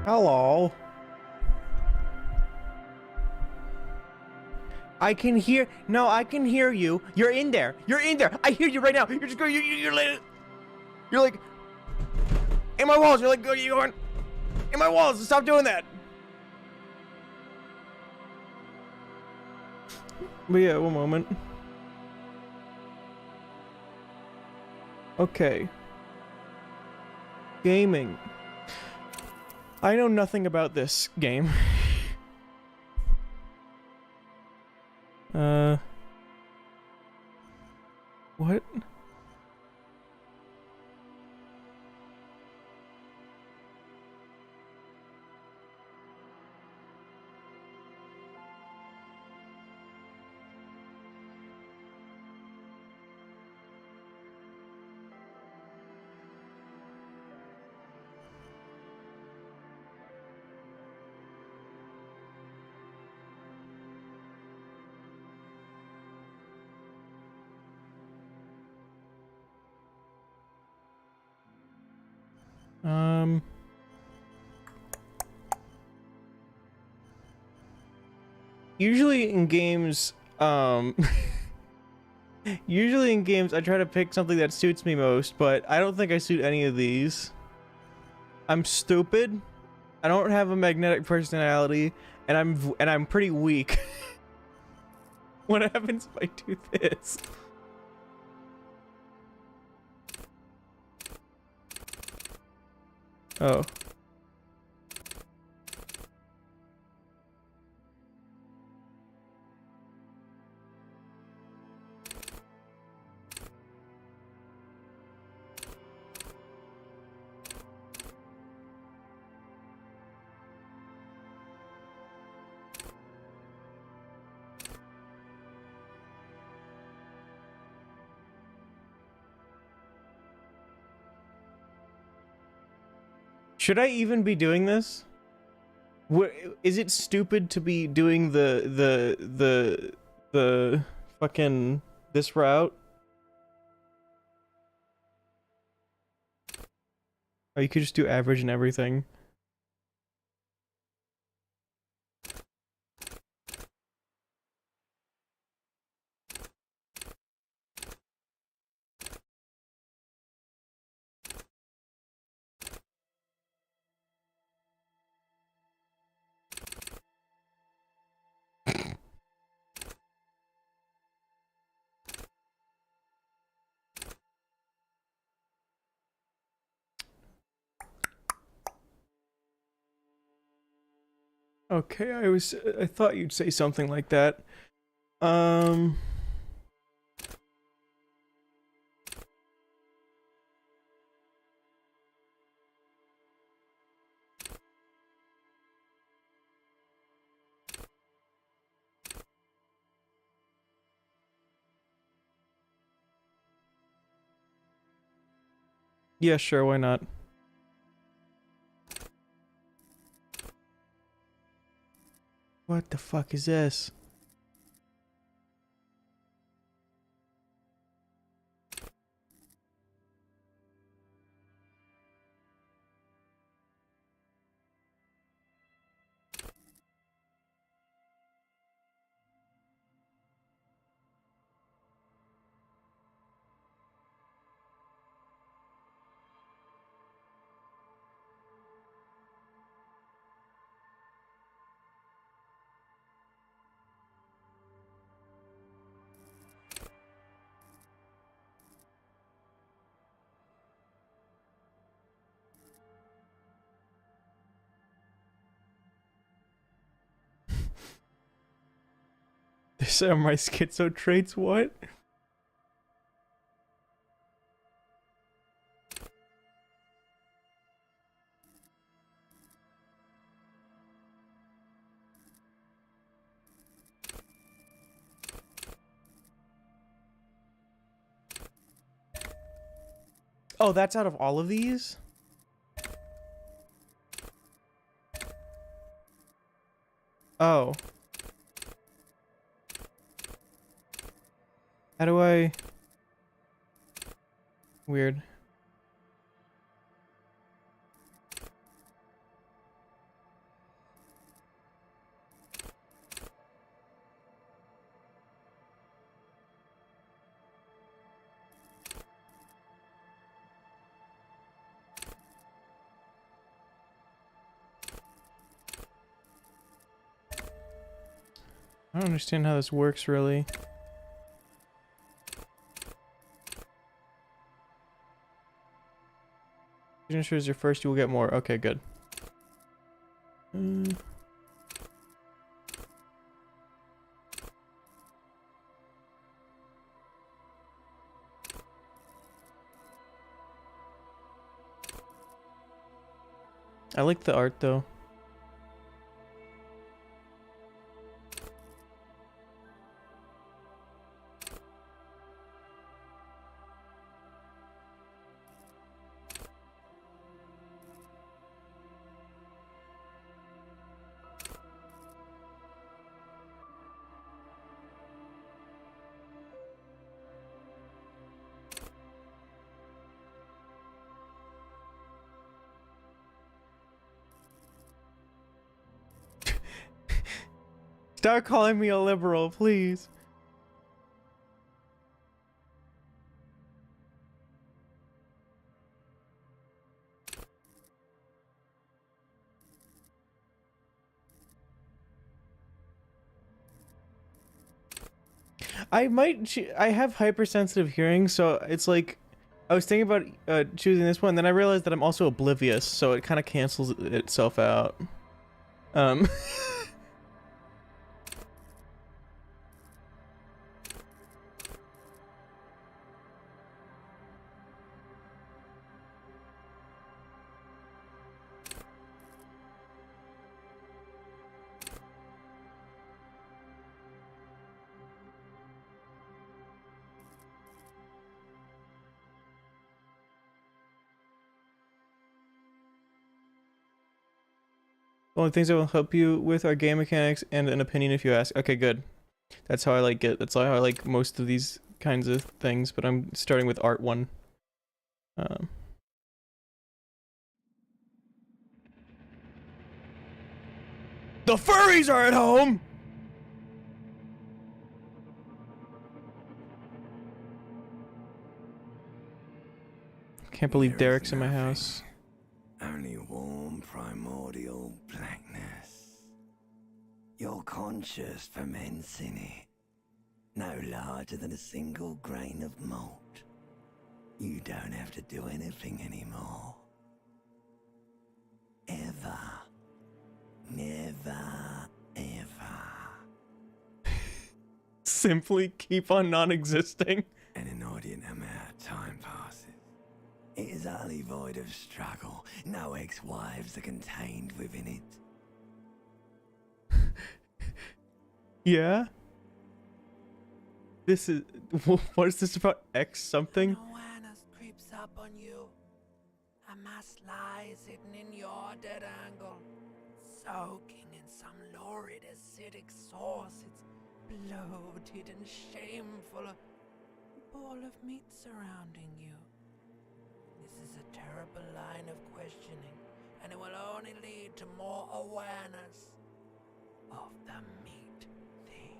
Hello. I can hear. No, I can hear you. You're in there. You're in there. I hear you right now. You're just going. You're like in my walls. You're like you're going in my walls. Stop doing that. But yeah, one moment. Okay. Gaming. I know nothing about this game. What? Usually in games, usually in games I try to pick something that suits me most, but I don't think I suit any of these. I'm stupid. I don't have a magnetic personality, and I'm pretty weak. What happens if I do this? Oh. Should I even be doing this? What, is it stupid to be doing the fucking this route? Or you could just do average and everything. Okay, I thought you'd say something like that. Um Yeah, sure, why not? What the fuck is this? These are my schizo traits, what? Oh, that's out of all of these? Oh. How do I... Weird. I don't understand how this works, really. Signature is your first, you will get more. Okay, good. I like the art, though. Start calling me a liberal, please. I have hypersensitive hearing, so it's like, I was thinking about choosing this one, then I realized that I'm also oblivious, so it kind of cancels itself out. Only things that will help you with are game mechanics and an opinion if you ask. Okay, good. That's how I like it. That's how I like most of these kinds of things, but I'm starting with art one. The furries are at home! Can't believe Derek's in my house. Only warm primordial blackness. Your conscious ferments in it, no larger than a single grain of malt. You don't have to do anything anymore. Ever. Never, ever. Simply keep on non-existing. An inordinate amount of time passes. It is utterly void of struggle. No ex-wives are contained within it. Yeah? This is... What is this about? X something? When awareness creeps up on you, a mass lies hidden in your dead angle, soaking in some lurid acidic sauce. It's bloated and shameful, a ball of meat surrounding you. This is a terrible line of questioning, and it will only lead to more awareness of the meat thing.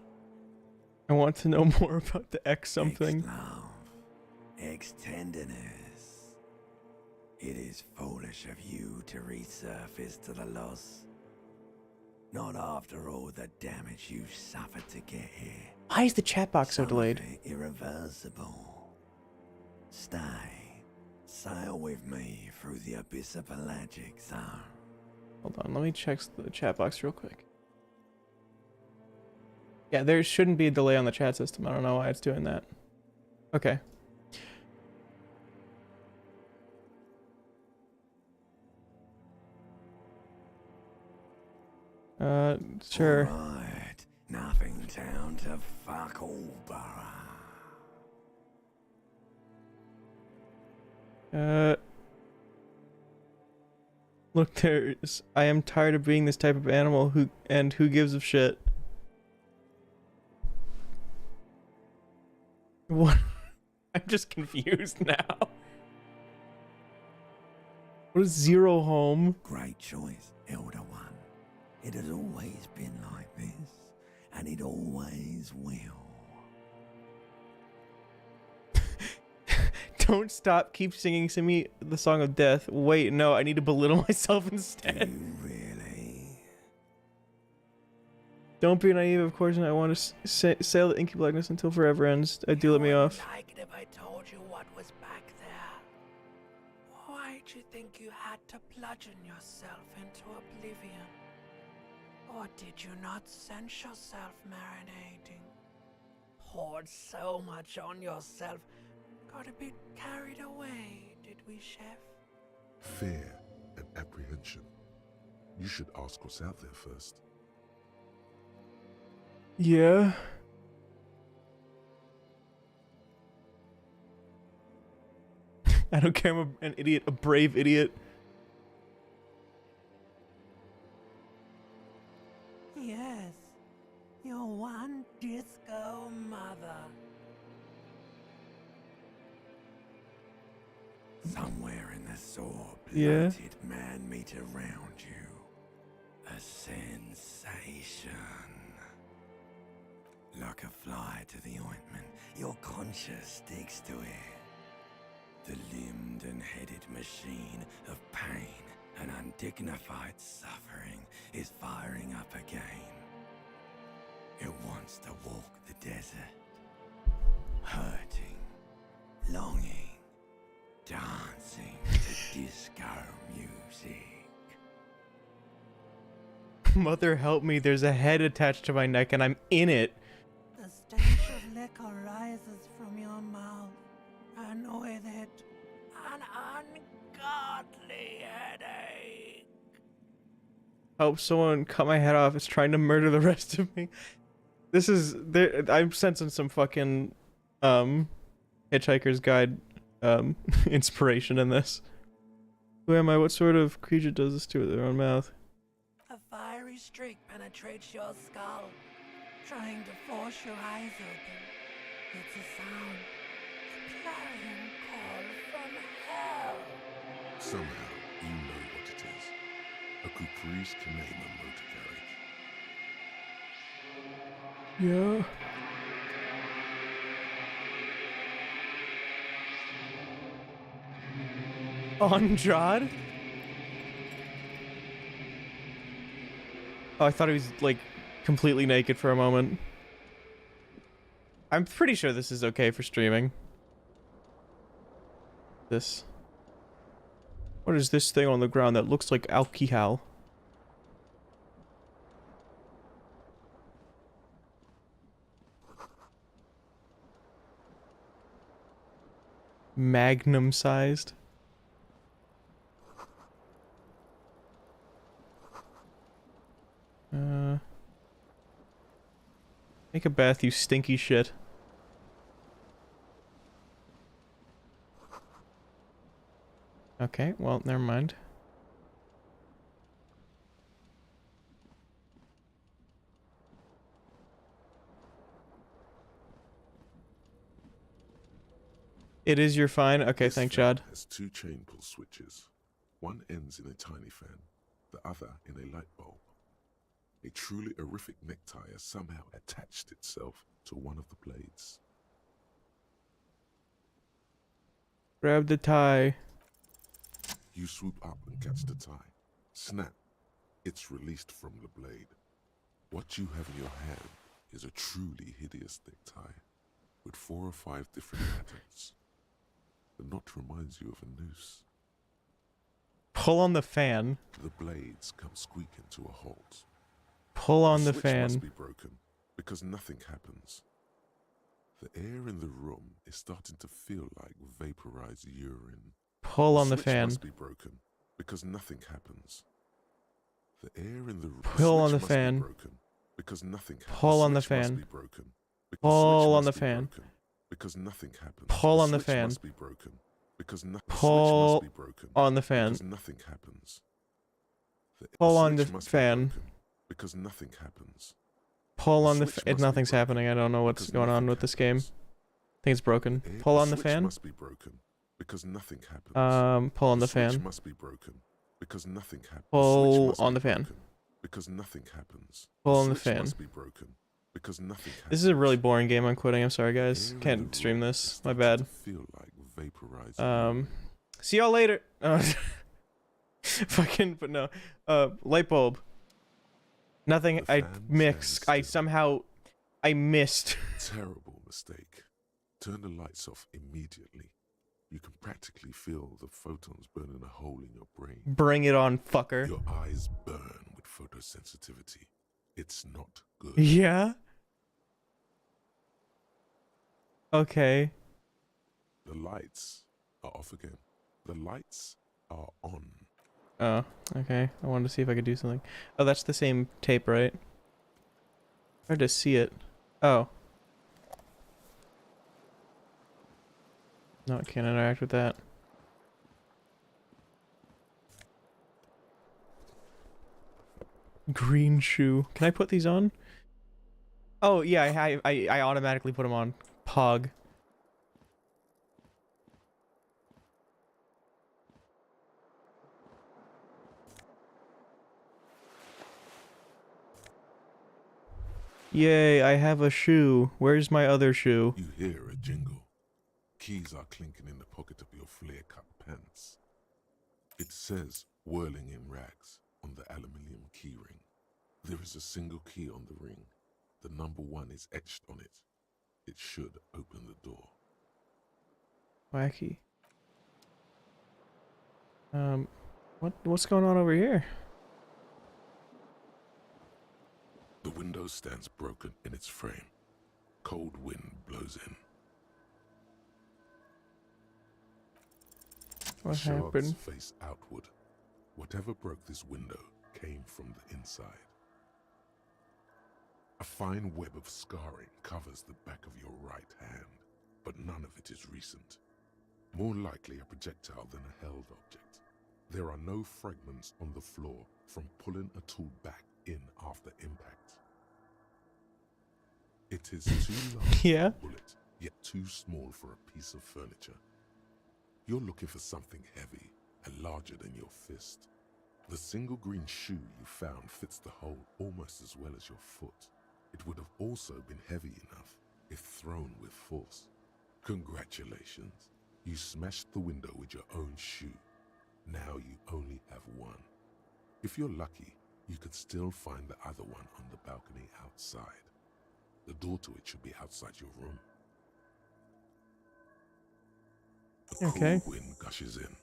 I want to know more about the X something. Ex-love, ex-tenderness. It is foolish of you to resurface to the loss. Not after all the damage you've suffered to get here. Why is the chat box so Some of delayed? it irreversible. Stay. Sail with me through the abyss of pelagic zone. Hold on, let me check the chat box real quick. Yeah, there shouldn't be a delay on the chat system. I don't know why it's doing that. Okay. Sure. Alright, nothing down to fuck all, Look, there's... I am tired of being this type of animal who gives a shit. What? I'm just confused now. What is Zero Home? Great choice, Elder One. It has always been like this, and it always will. Don't stop. Keep singing to me the song of death. Wait, no, I need to belittle myself Do instead. you really? Don't be naive, of course, and I want to sail the inky blackness until forever ends. Do let me You off. wouldn't like it if I told you what was back there. Why'd you think you had to bludgeon yourself into oblivion? Or did you not sense yourself marinating? Poured so much on yourself, got a bit carried away, did we, Chef? Fear and apprehension. You should ask what's out there first. Yeah. I don't care, I'm an idiot, a brave idiot. Yes, your one disco mother. Somewhere in the sore, Yeah. bloated man-meat around you. A sensation. Like a fly to the ointment, your conscience sticks to it. The limbed and headed machine of pain and undignified suffering is firing up again. It wants to walk the desert, hurting, longing, dancing to disco music. Mother help me, there's a head attached to my neck and I'm in it. The stench of liquor rises from your mouth, and with it, an ungodly headache. Help someone cut my head off, it's trying to murder the rest of me. This is, I'm sensing some fucking, Hitchhiker's Guide, inspiration in this. Who am I? What sort of creature does this to with their own mouth? A fiery streak penetrates your skull, trying to force your eyes open. It's a sound, a clarion call from hell. Somehow, you know what it is. A caprice can name a motor carriage. Yeah. Andrade? Oh, I thought he was, like, completely naked for a moment. I'm pretty sure this is okay for streaming. This. What is this thing on the ground that looks like alcohol? Magnum sized. Take a bath, you stinky shit. Okay, well, never mind. It is your fine. Okay, This thanks, fan Jad. has two chain pull switches. One ends in a tiny fan, the other in a light bulb. A truly horrific necktie has somehow attached itself to one of the blades. Grab the tie. You swoop up and catch the tie. Snap. It's released from the blade. What you have in your hand is a truly hideous necktie with 4 or 5 different patterns. The knot reminds you of a noose. Pull on the fan. The blades come squeaking to a halt. Pull on the switch fan. must be broken because nothing happens. The air in the room is starting to feel like vaporized urine. Pull on the switch fan. must be broken because nothing happens. The air in the room. Pull on the switch must be fan. broken because nothing happens. Pull on the switch must fan. be broken because Pull switch on the must be fan. broken because nothing happens. Pull on the switch fan. must be broken because switch Pull must be broken on the fan. because nothing happens. Pull on switch the must be fan. broken because nothing happens. Pull on the switch fan. must be Nothing's broken happening. I don't know what's because going on nothing with this game. I happens. think it's broken. The Pull on the switch fan. must be broken because nothing happens. Pull on the switch fan. must be broken because nothing happens. Pull on the fan. Because nothing happens. Pull on the switch fan. must be broken because nothing happens. This is a really boring game. I'm quitting. I'm sorry, The guys. air in Can't the stream room is this. My starting bad. to feel like vaporized See y'all later. Fucking, but no. Light bulb. Nothing. The I fan mixed. stands still. I missed. Terrible mistake. Turn the lights off immediately. You can practically feel the photons burning a hole in your brain. Bring it on, fucker. Your eyes burn with photosensitivity. It's not good. Yeah? Okay. The lights are off again. The lights are on. Oh, okay. I wanted to see if I could do something. Oh, that's the same tape, right? Hard to see it. Oh. No, it can't interact with that. Green shoe. Can I put these on? Oh, yeah, I automatically put them on. Pog. Yay, I have a shoe. Where's my other shoe? You hear a jingle. Keys are clinking in the pocket of your flare-cut pants. It says whirling in rags on the aluminium keyring. There is a single key on the ring. The number 1 is etched on it. It should open the door. Wacky. What's going on over here? The window stands broken in its frame. Cold wind blows in. What Shards happened? face outward. Whatever broke this window came from the inside. A fine web of scarring covers the back of your right hand, but none of it is recent. More likely a projectile than a held object. There are no fragments on the floor from pulling a tool back in after impact. It is too large Yeah? for a bullet, yet too small for a piece of furniture. You're looking for something heavy and larger than your fist. The single green shoe you found fits the hole almost as well as your foot. It would have also been heavy enough if thrown with force. Congratulations. You smashed the window with your own shoe. Now you only have one. If you're lucky, you could still find the other one on the balcony outside. The door to it should be outside your room. A Okay. cool wind gushes in.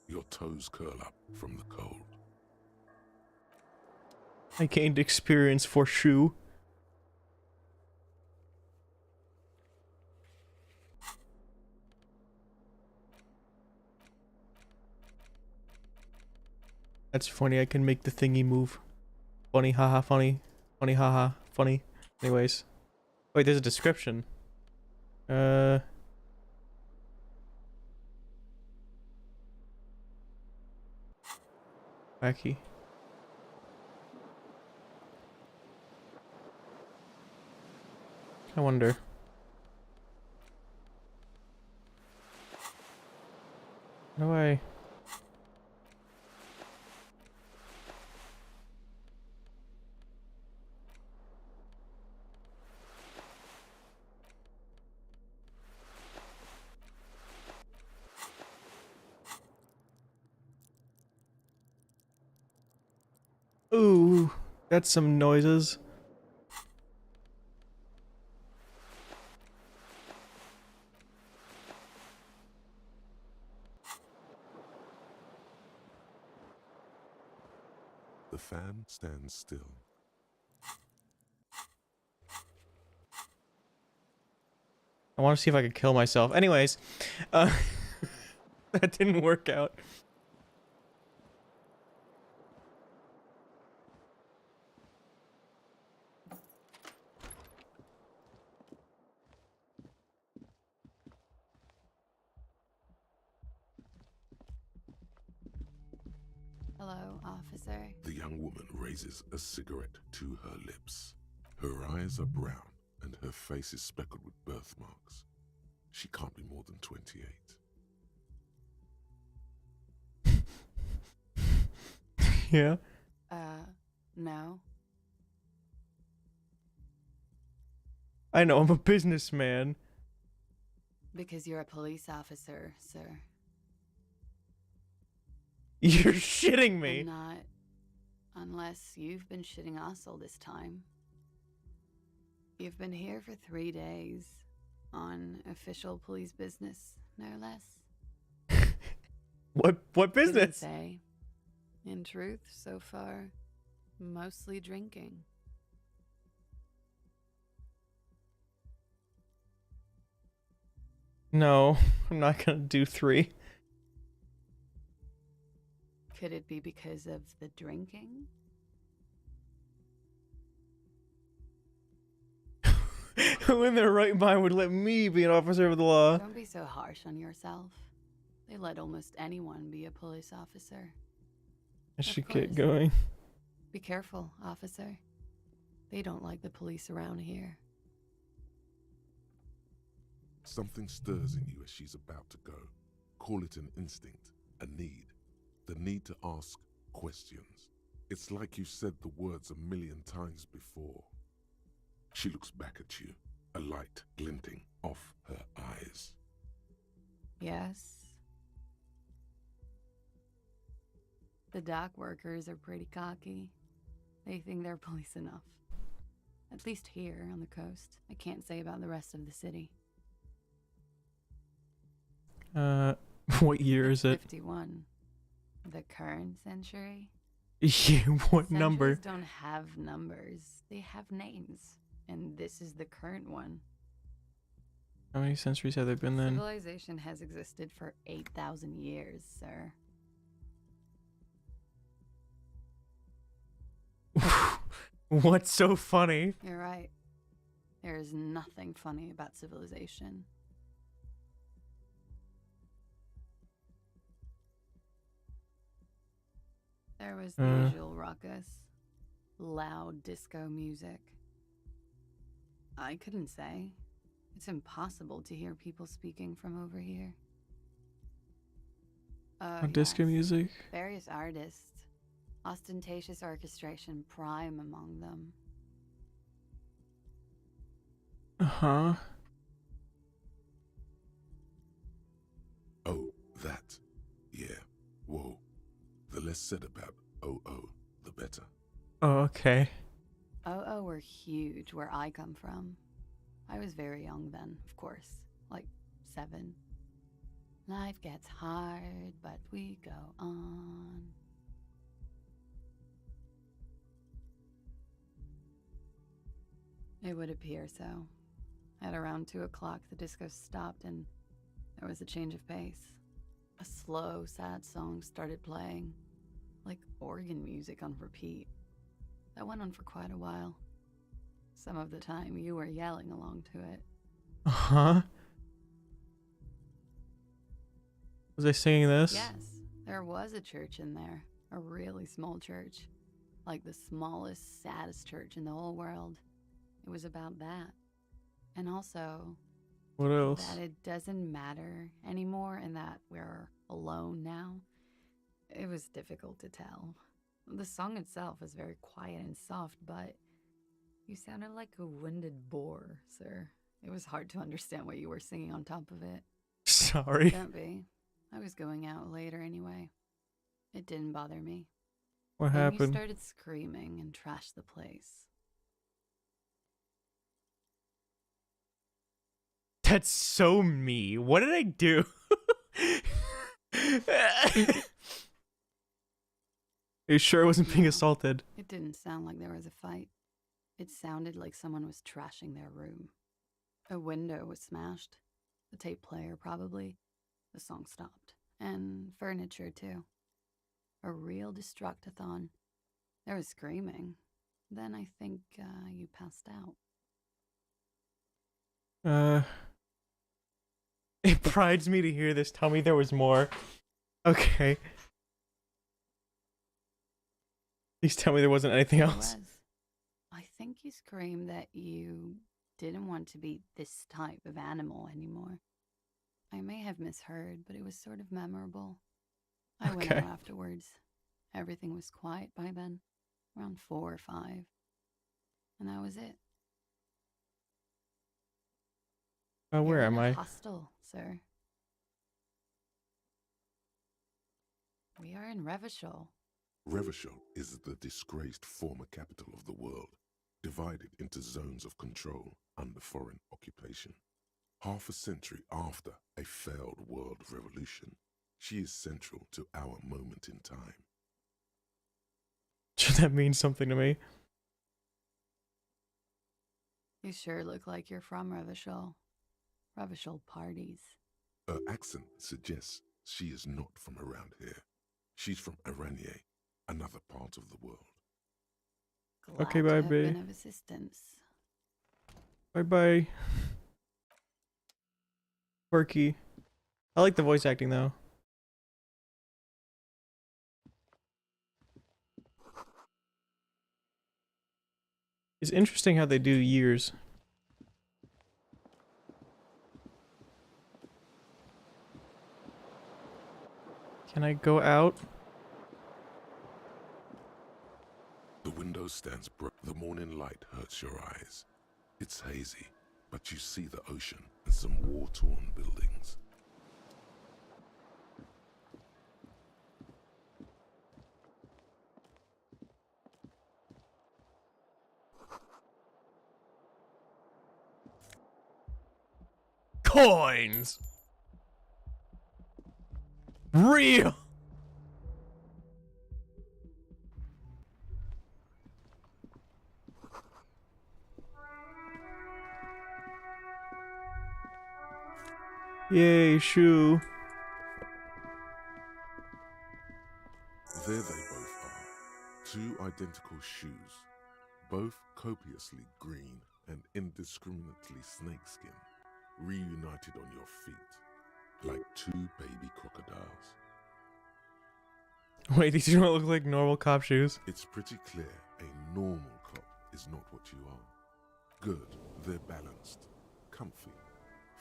Your toes curl up from the cold. I gained experience for shoe. That's funny, I can make the thingy move. Funny, haha, funny. Funny, haha, funny. Anyways. Wait, there's a description. Wacky. I wonder. How do I... Ooh, that's some noises. The fan stands still. I want to see if I could kill myself. Anyways, that didn't work out. Hello, officer. The young woman raises a cigarette to her lips. Her eyes are brown and her face is speckled with birthmarks. She can't be more than 28. Yeah. No. I know, I'm a businessman. Because you're a police officer, sir. You're shitting me. Unless you've been shitting us all this time. You've been here for 3 days. On official police business, no less. What Couldn't business? say. In truth, so far, mostly drinking. No, I'm not gonna do 3. Could it be because of the drinking? Who in their right mind would let me be an officer of the law? Don't be so harsh on yourself. They let almost anyone be a police officer. I should course. get going. Be careful, officer. They don't like the police around here. Something stirs in you as she's about to go. Call it an instinct, a need. The need to ask questions. It's like you've said the words 1,000,000 times before. She looks back at you, a light glinting off her eyes. Yes. The dock workers are pretty cocky. They think they're police enough. At least here on the coast. I can't say about the rest of the city. What year is it? 51. The current century? Yeah, what number? Centuries don't have numbers. They have names. And this is the current one. How many centuries have there been then? Civilization has existed for 8,000 years, sir. What's so funny? You're right. There is nothing funny about civilization. There was the usual ruckus. Loud disco music. I couldn't say. It's impossible to hear people speaking from over here. Disco Yes. music? Various artists. Ostentatious orchestration prime among them. Uh-huh. Oh, that. Yeah. Whoa. The less said about oh, the better. Oh, okay. Oh, were huge where I come from. I was very young then, of course. Like 7. Life gets hard, but we go on. It would appear so. At around 2 o'clock, the disco stopped and there was a change of pace. A slow, sad song started playing, like organ music on repeat. That went on for quite a while. Some of the time, you were yelling along to it. Uh-huh. Was I singing this? Yes, there was a church in there. A really small church. Like the smallest, saddest church in the whole world. It was about that. And also, What else? that it doesn't matter anymore and that we're alone now. It was difficult to tell. The song itself was very quiet and soft, but you sounded like a winded boar, sir. It was hard to understand what you were singing on top of it. Sorry. Don't be. I was going out later anyway. It didn't bother me. What Then you happened? started screaming and trashed the place. That's so me. What did I do? Are you sure I wasn't being No. assaulted? It didn't sound like there was a fight. It sounded like someone was trashing their room. A window was smashed. The tape player, probably. The song stopped. And furniture, too. A real destructathon. There was screaming. Then I think you passed out. It prides me to hear this. Tell me there was more. Okay. Please tell me there wasn't anything There else. was. I think you screamed that you didn't want to be this type of animal anymore. I may have misheard, but it was sort of memorable. I went Okay. out afterwards. Everything was quiet by then, around 4 or 5. And that was it. Where You're am in a I? hostel, sir. We are in Revachol. Revachol is the disgraced former capital of the world, divided into zones of control under foreign occupation. Half a century after a failed world revolution, she is central to our moment in time. Should that mean something to me? You sure look like you're from Revachol. Revachol parties. Her accent suggests she is not from around here. She's from Aranier, another part of the world. Glad Okay, to bye, have bae. been of assistance. Bye-bye. Quirky. I like the voice acting, though. It's interesting how they do years. Can I go out? The window stands bright. The morning light hurts your eyes. It's hazy, but you see the ocean and some war-torn buildings. Coins! Real! Yay, shoe. There they both are. Two identical shoes, both copiously green and indiscriminately snakeskin, reunited on your feet, like two baby crocodiles. Wait, these don't look like normal cop shoes. It's pretty clear a normal cop is not what you are. Good, they're balanced, comfy.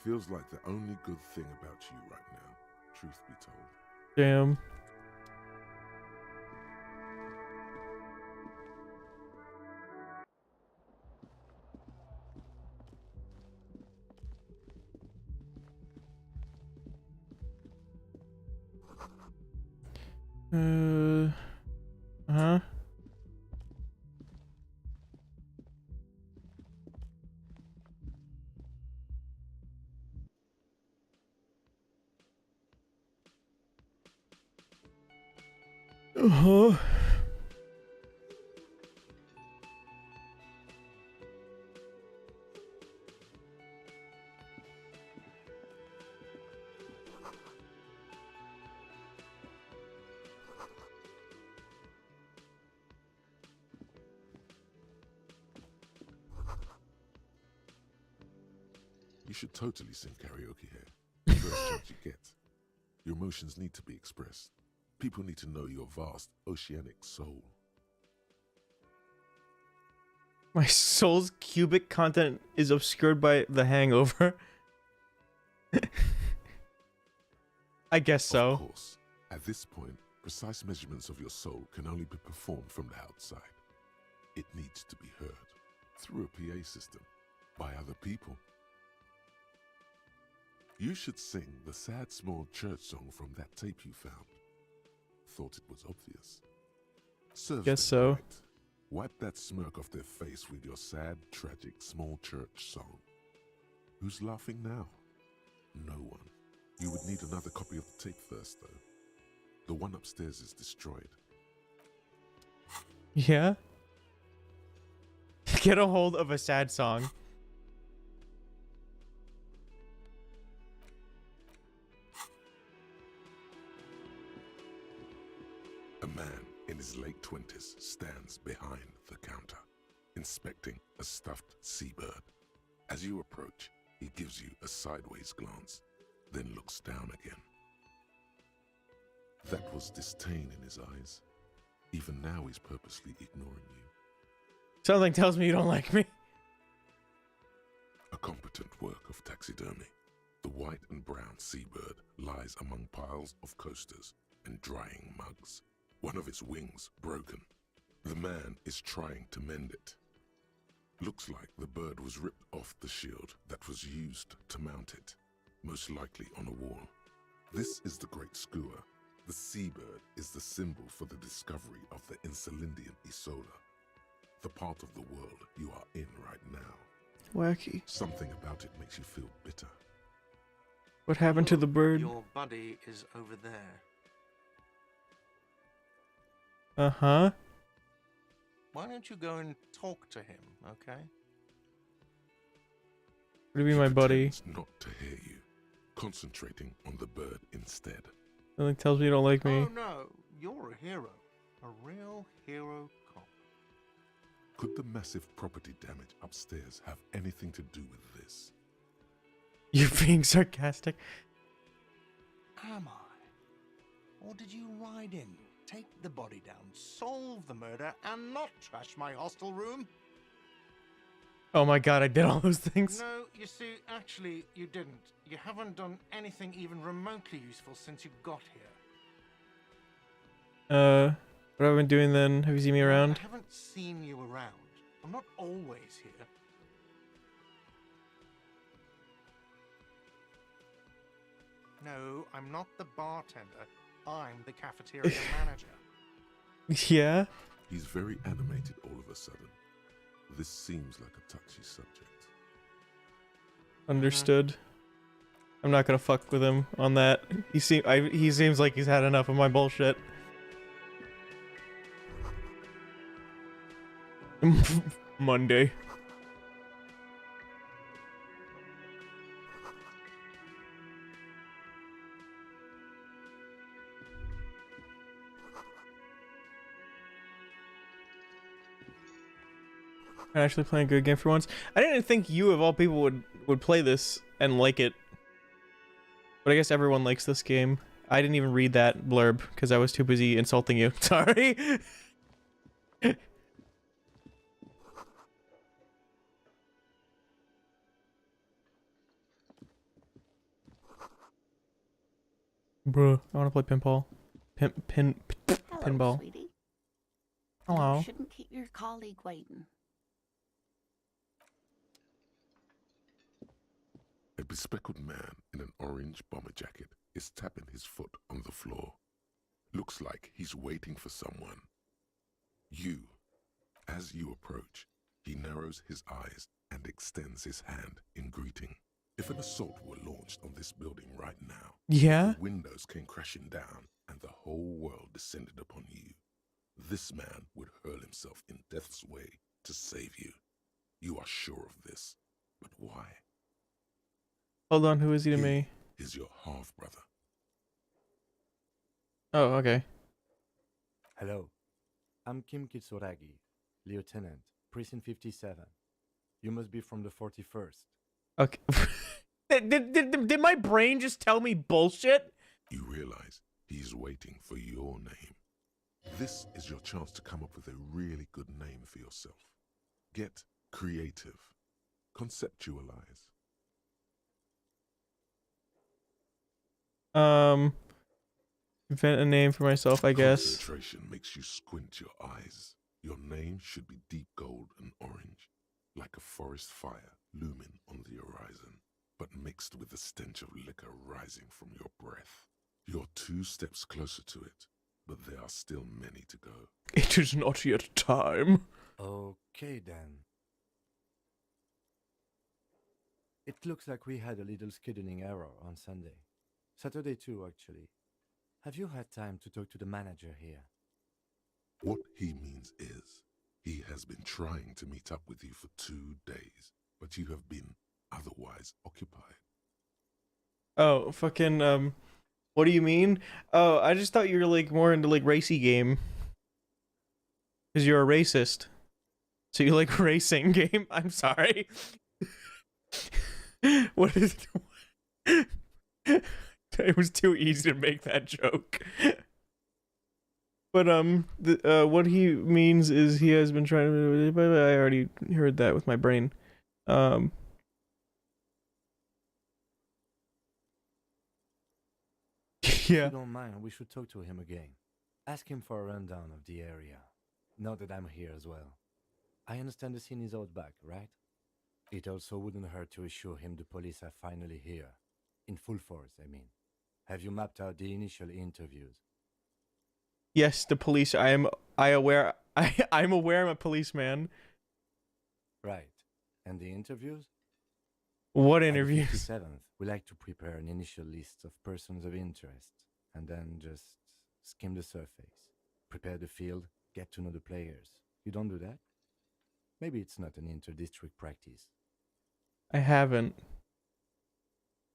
Feels like the only good thing about you right now, truth be told. Damn. Uh-huh. Uh-huh. You should totally sing karaoke here. First chance you get. Your emotions need to be expressed. People need to know your vast oceanic soul. My soul's cubic content is obscured by the hangover. I guess so. Of course, at this point, precise measurements of your soul can only be performed from the outside. It needs to be heard through a PA system by other people. You should sing the sad small church song from that tape you found. Thought it was obvious. Serves Guess them so. right. Wipe that smirk off their face with your sad, tragic small church song. Who's laughing now? No one. You would need another copy of the tape first, though. The one upstairs is destroyed. Yeah? Get a hold of a sad song. A man in his late 20s stands behind the counter, inspecting a stuffed seabird. As you approach, he gives you a sideways glance, then looks down again. That was disdain in his eyes. Even now he's purposely ignoring you. Something tells me you don't like me. A competent work of taxidermy. The white and brown seabird lies among piles of coasters and drying mugs. One of its wings broken. The man is trying to mend it. Looks like the bird was ripped off the shield that was used to mount it, most likely on a wall. This is the Great Skua, The seabird is the symbol for the discovery of the Insulindian Isola, the part of the world you are in right now. Wacky. Something about it makes you feel bitter. What happened to the bird? Your buddy is over there. Uh-huh. Why don't you go and talk to him, okay? What do you mean, He my buddy? pretends not to hear you, concentrating on the bird instead. Something tells me you don't like me. Oh no, you're a hero. A real hero cop. Could the massive property damage upstairs have anything to do with this? You're being sarcastic. Am I? Or did you ride in, take the body down, solve the murder, and not trash my hostel room? Oh my god, I did all those things. No, you see, actually, you didn't. You haven't done anything even remotely useful since you got here. What have I been doing then? Have you seen me around? I haven't seen you around. I'm not always here. No, I'm not the bartender. I'm the cafeteria manager. Yeah? He's very animated all of a sudden. This seems like a touchy subject. Understood. I'm not gonna fuck with him on that. He seems like he's had enough of my bullshit. Monday. I'm actually playing a good game for once. I didn't think you of all people would play this and like it. But I guess everyone likes this game. I didn't even read that blurb because I was too busy insulting you. Sorry. Bruh, I want to play pinball. Hello, Pinball. sweetie. Hello. You shouldn't keep your colleague waiting. A bespectacled man in an orange bomber jacket is tapping his foot on the floor. Looks like he's waiting for someone. As you approach, he narrows his eyes and extends his hand in greeting. If an assault were launched on this building right now, Yeah? the windows came crashing down and the whole world descended upon you, this man would hurl himself in death's way to save you. You are sure of this, but why? Hold on, who is he to me? Is your half-brother. Oh, okay. Hello, I'm Kim Kitsuragi, Lieutenant, Precinct 57. You must be from the 41st. Okay. Did my brain just tell me bullshit? You realize he's waiting for your name. This is your chance to come up with a really good name for yourself. Get creative. Conceptualize. Invent a name for myself, I guess. Concentration makes you squint your eyes. Your name should be deep gold and orange, like a forest fire looming on the horizon, but mixed with the stench of liquor rising from your breath. You're 2 steps closer to it, but there are still many to go. It is not yet time. Okay then. It looks like we had a little scheduling error on Sunday. Saturday too, actually. Have you had time to talk to the manager here? What he means is, he has been trying to meet up with you for 2 days, but you have been otherwise occupied. Oh, fucking, what do you mean? Oh, I just thought you were, like, more into, like, racy game. Because you're a racist. So you like racing game? I'm sorry. What is it? It was too easy to make that joke. But what he means is he has been trying to. I already heard that with my brain. If Yeah. you don't mind, we should talk to him again. Ask him for a rundown of the area. Now that I'm here as well. I understand the scene is out back, right? It also wouldn't hurt to assure him the police are finally here. In full force, I mean. Have you mapped out the initial interviews? Yes, the police. I'm aware. I'm aware I'm a policeman. Right. And the interviews? What At the interviews? 57th, we like to prepare an initial list of persons of interest and then just skim the surface. Prepare the field, get to know the players. You don't do that? Maybe it's not an inter-district practice. I haven't.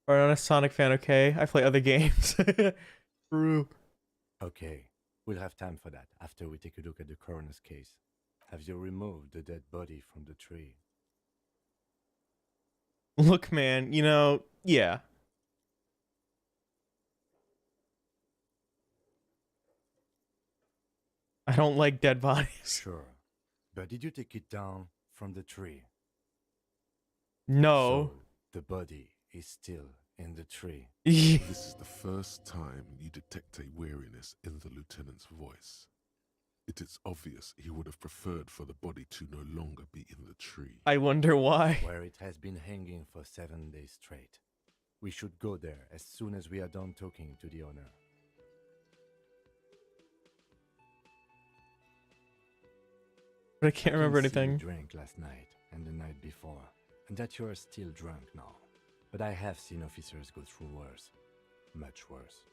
Or not a Sonic fan, okay? I play other games. True. Okay, we'll have time for that after we take a look at the coroner's case. Have you removed the dead body from the tree? Look, man, you know, yeah. I don't like dead bodies. Sure. But did you take it down from the tree? No. So, the body is still in the tree. This is the first time you detect a weariness in the lieutenant's voice. It is obvious he would have preferred for the body to no longer be in the tree. I wonder why. Where it has been hanging for 7 days straight. We should go there as soon as we are done talking to the owner. But I can't remember can see anything. You drank last night and the night before, and that you are still drunk now. But I have seen officers go through worse. Much worse.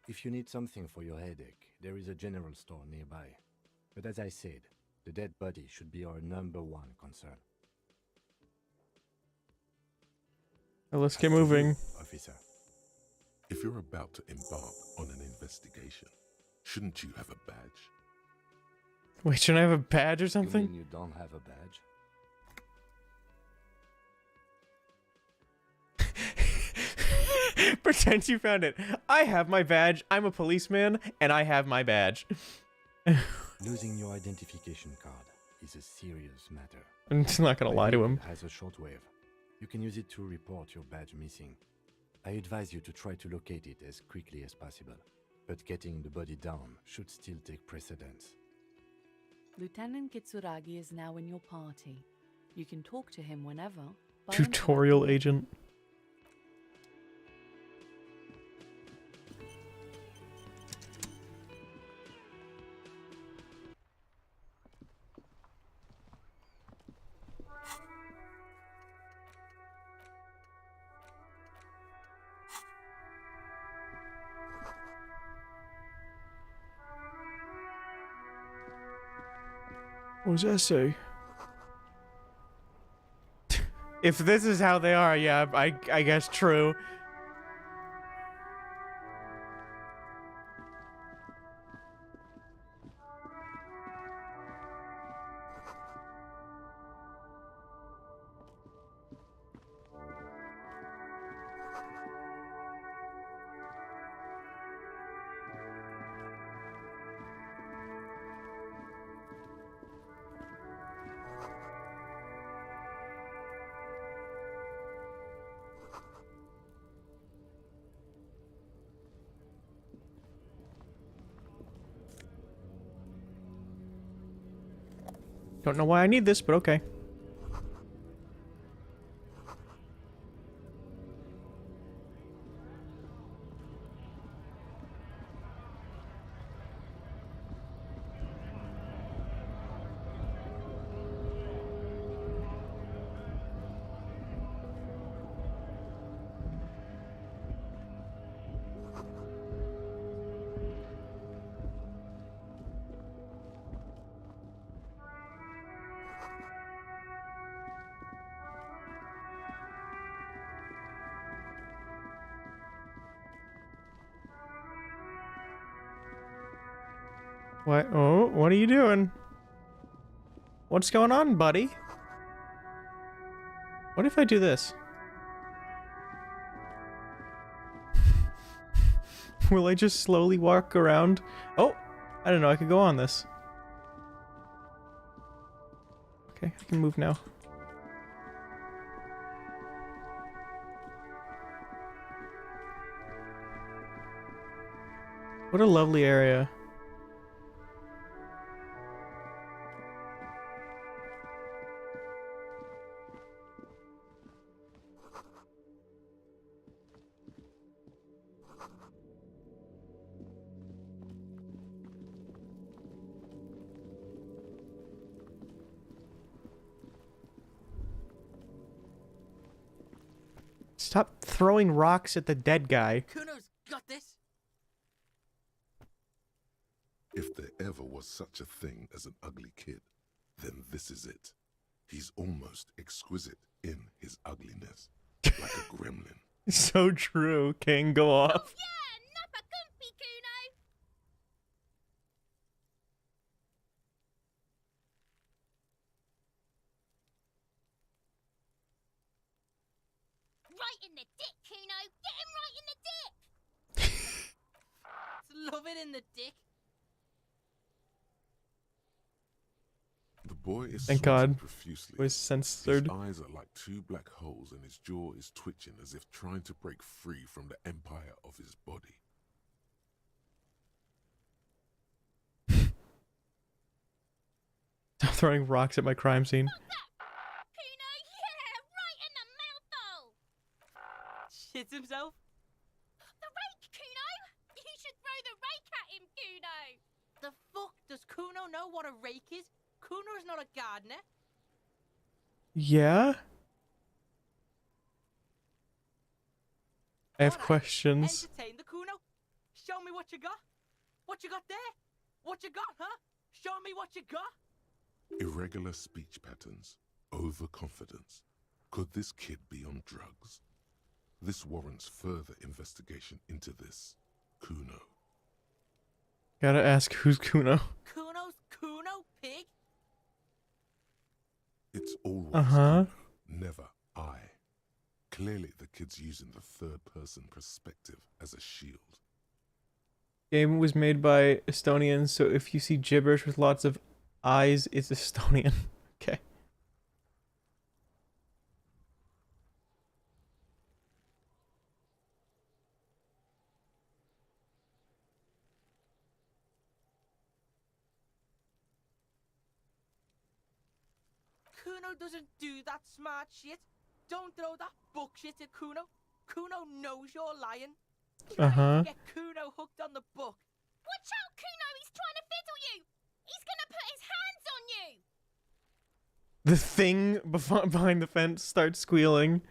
If you need something for your headache, there is a general store nearby. But as I said, the dead body should be our #1 concern. Well, let's get moving. Officer. If you're about to embark on an investigation, shouldn't you have a badge? Wait, shouldn't I have a badge or You something? mean you don't have a badge? Pretend you found it. I have my badge. I'm a policeman, and I have my badge. Losing your identification card is a serious matter. I'm just not gonna lie to him. It has a shortwave. You can use it to report your badge missing. I advise you to try to locate it as quickly as possible, but getting the body down should still take precedence. Lieutenant Kitsuragi is now in your party. You can talk to him whenever. by Tutorial interacting. agent. What does that say? If this is how they are, yeah, I guess true. Don't know why I need this, but okay. What? Oh, what are you doing? What's going on, buddy? What if I do this? Will I just slowly walk around? Oh, I don't know. I could go on this. Okay, I can move now. What a lovely area. Stop throwing rocks at the dead guy. Kuno's got this. If there ever was such a thing as an ugly kid, then this is it. He's almost exquisite in his ugliness, like a gremlin. So true. King, go off. Yeah, nappa comfy, Kuno. Right in the dick, Kuno. Get him right in the dick. Love it in the dick. The boy is Thank sweating God. profusely. Was censored. His eyes are like two black holes and his jaw is twitching as if trying to break free from the empire of his body. Stop throwing rocks at my crime scene. Kuno, yeah, right in the mouthhole. Shits himself. The rake, Kuno. You should throw the rake at him, Kuno. The fuck does Kuno know what a rake is? Kuno's not a gardener. Yeah? I have Alright, questions. Entertain the Kuno. Show me what you got. What you got there? What you got, huh? Show me what you got. Irregular speech patterns, overconfidence. Could this kid be on drugs? This warrants further investigation into this Kuno. Gotta ask, who's Kuno? Kuno's Kuno, pig? It's always Uh-huh. Kuno, never I. Clearly the kid's using the third-person perspective as a shield. Game was made by Estonians, so if you see gibberish with lots of eyes, it's Estonian. Okay. Kuno doesn't do that smart shit. Don't throw that book shit at Kuno. Kuno knows you're lying. Uh-huh. Get Kuno hooked on the book. Watch out, Kuno. He's trying to fiddle you. He's gonna put his hands on you. The thing behind the fence starts squealing.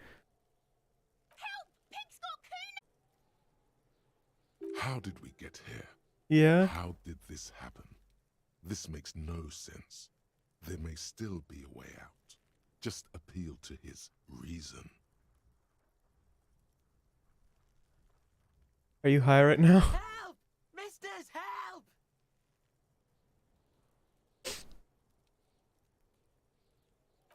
Help! Pig's got Kuno. How did we get here? Yeah? How did this happen? This makes no sense. There may still be a way out. Just appeal to his reason. Are you high right now? Help! Misters, help!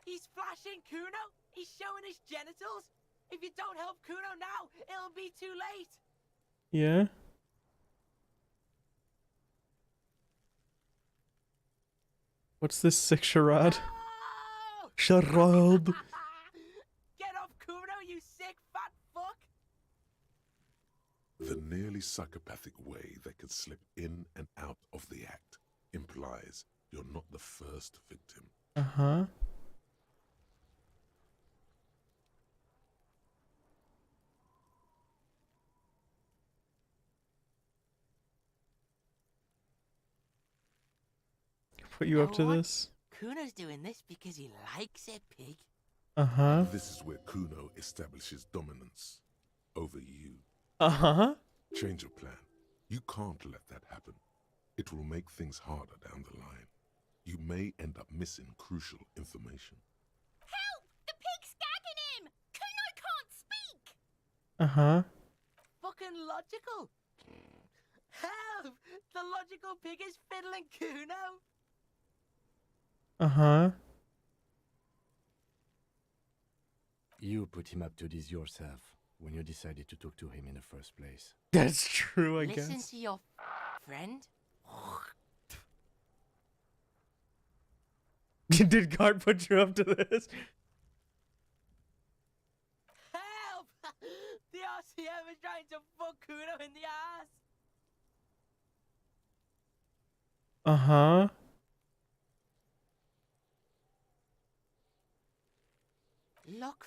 He's flashing Kuno. He's showing his genitals. If you don't help Kuno now, it'll be too late. Yeah? What's this sick charade? No! Charade. Get off Kuno, you sick fat fuck! The nearly psychopathic way they could slip in and out of the act implies you're not the first victim. Uh-huh. Put you up to What? this? Kuno's doing this because he likes it, pig. Uh-huh. This is where Kuno establishes dominance over you. Uh-huh. Change your plan. You can't let that happen. It will make things harder down the line. You may end up missing crucial information. Help! The pig's gagging him. Kuno can't speak. Uh-huh. Fucking logical. Help! The logical pig is fiddling Kuno. Uh-huh. You put him up to this yourself when you decided to talk to him in the first place. That's true, I Listen guess. to your friend. Did God put you up to this? Help! The RCM is trying to fuck Kuno in the ass. Uh-huh. Look.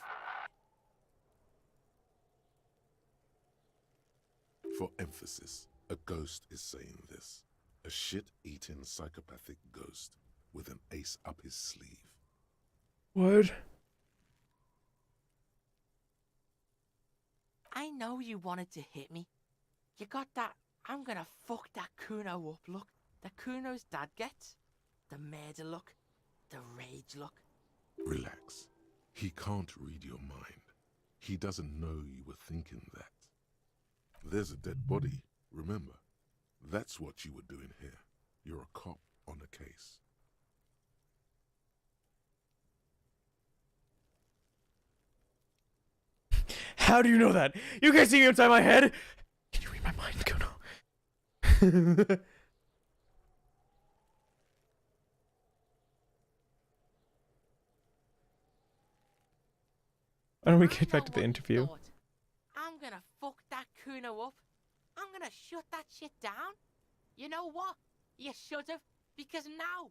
For emphasis, a ghost is saying this. A shit-eating psychopathic ghost with an ace up his sleeve. What? know you wanted to hit me. You got that I'm gonna fuck that Kuno up look that Kuno's dad gets. The murder look. The rage look. Relax. He can't read your mind. He doesn't know you were thinking that. There's a dead body, remember? That's what you were doing here. You're a cop on a case. How do you know that? You can't see inside my head! Can you read my mind, Kuno? Why don't we get back to the interview? I'm gonna fuck that Kuno up. I'm gonna shut that shit down. You know what? You should have, because now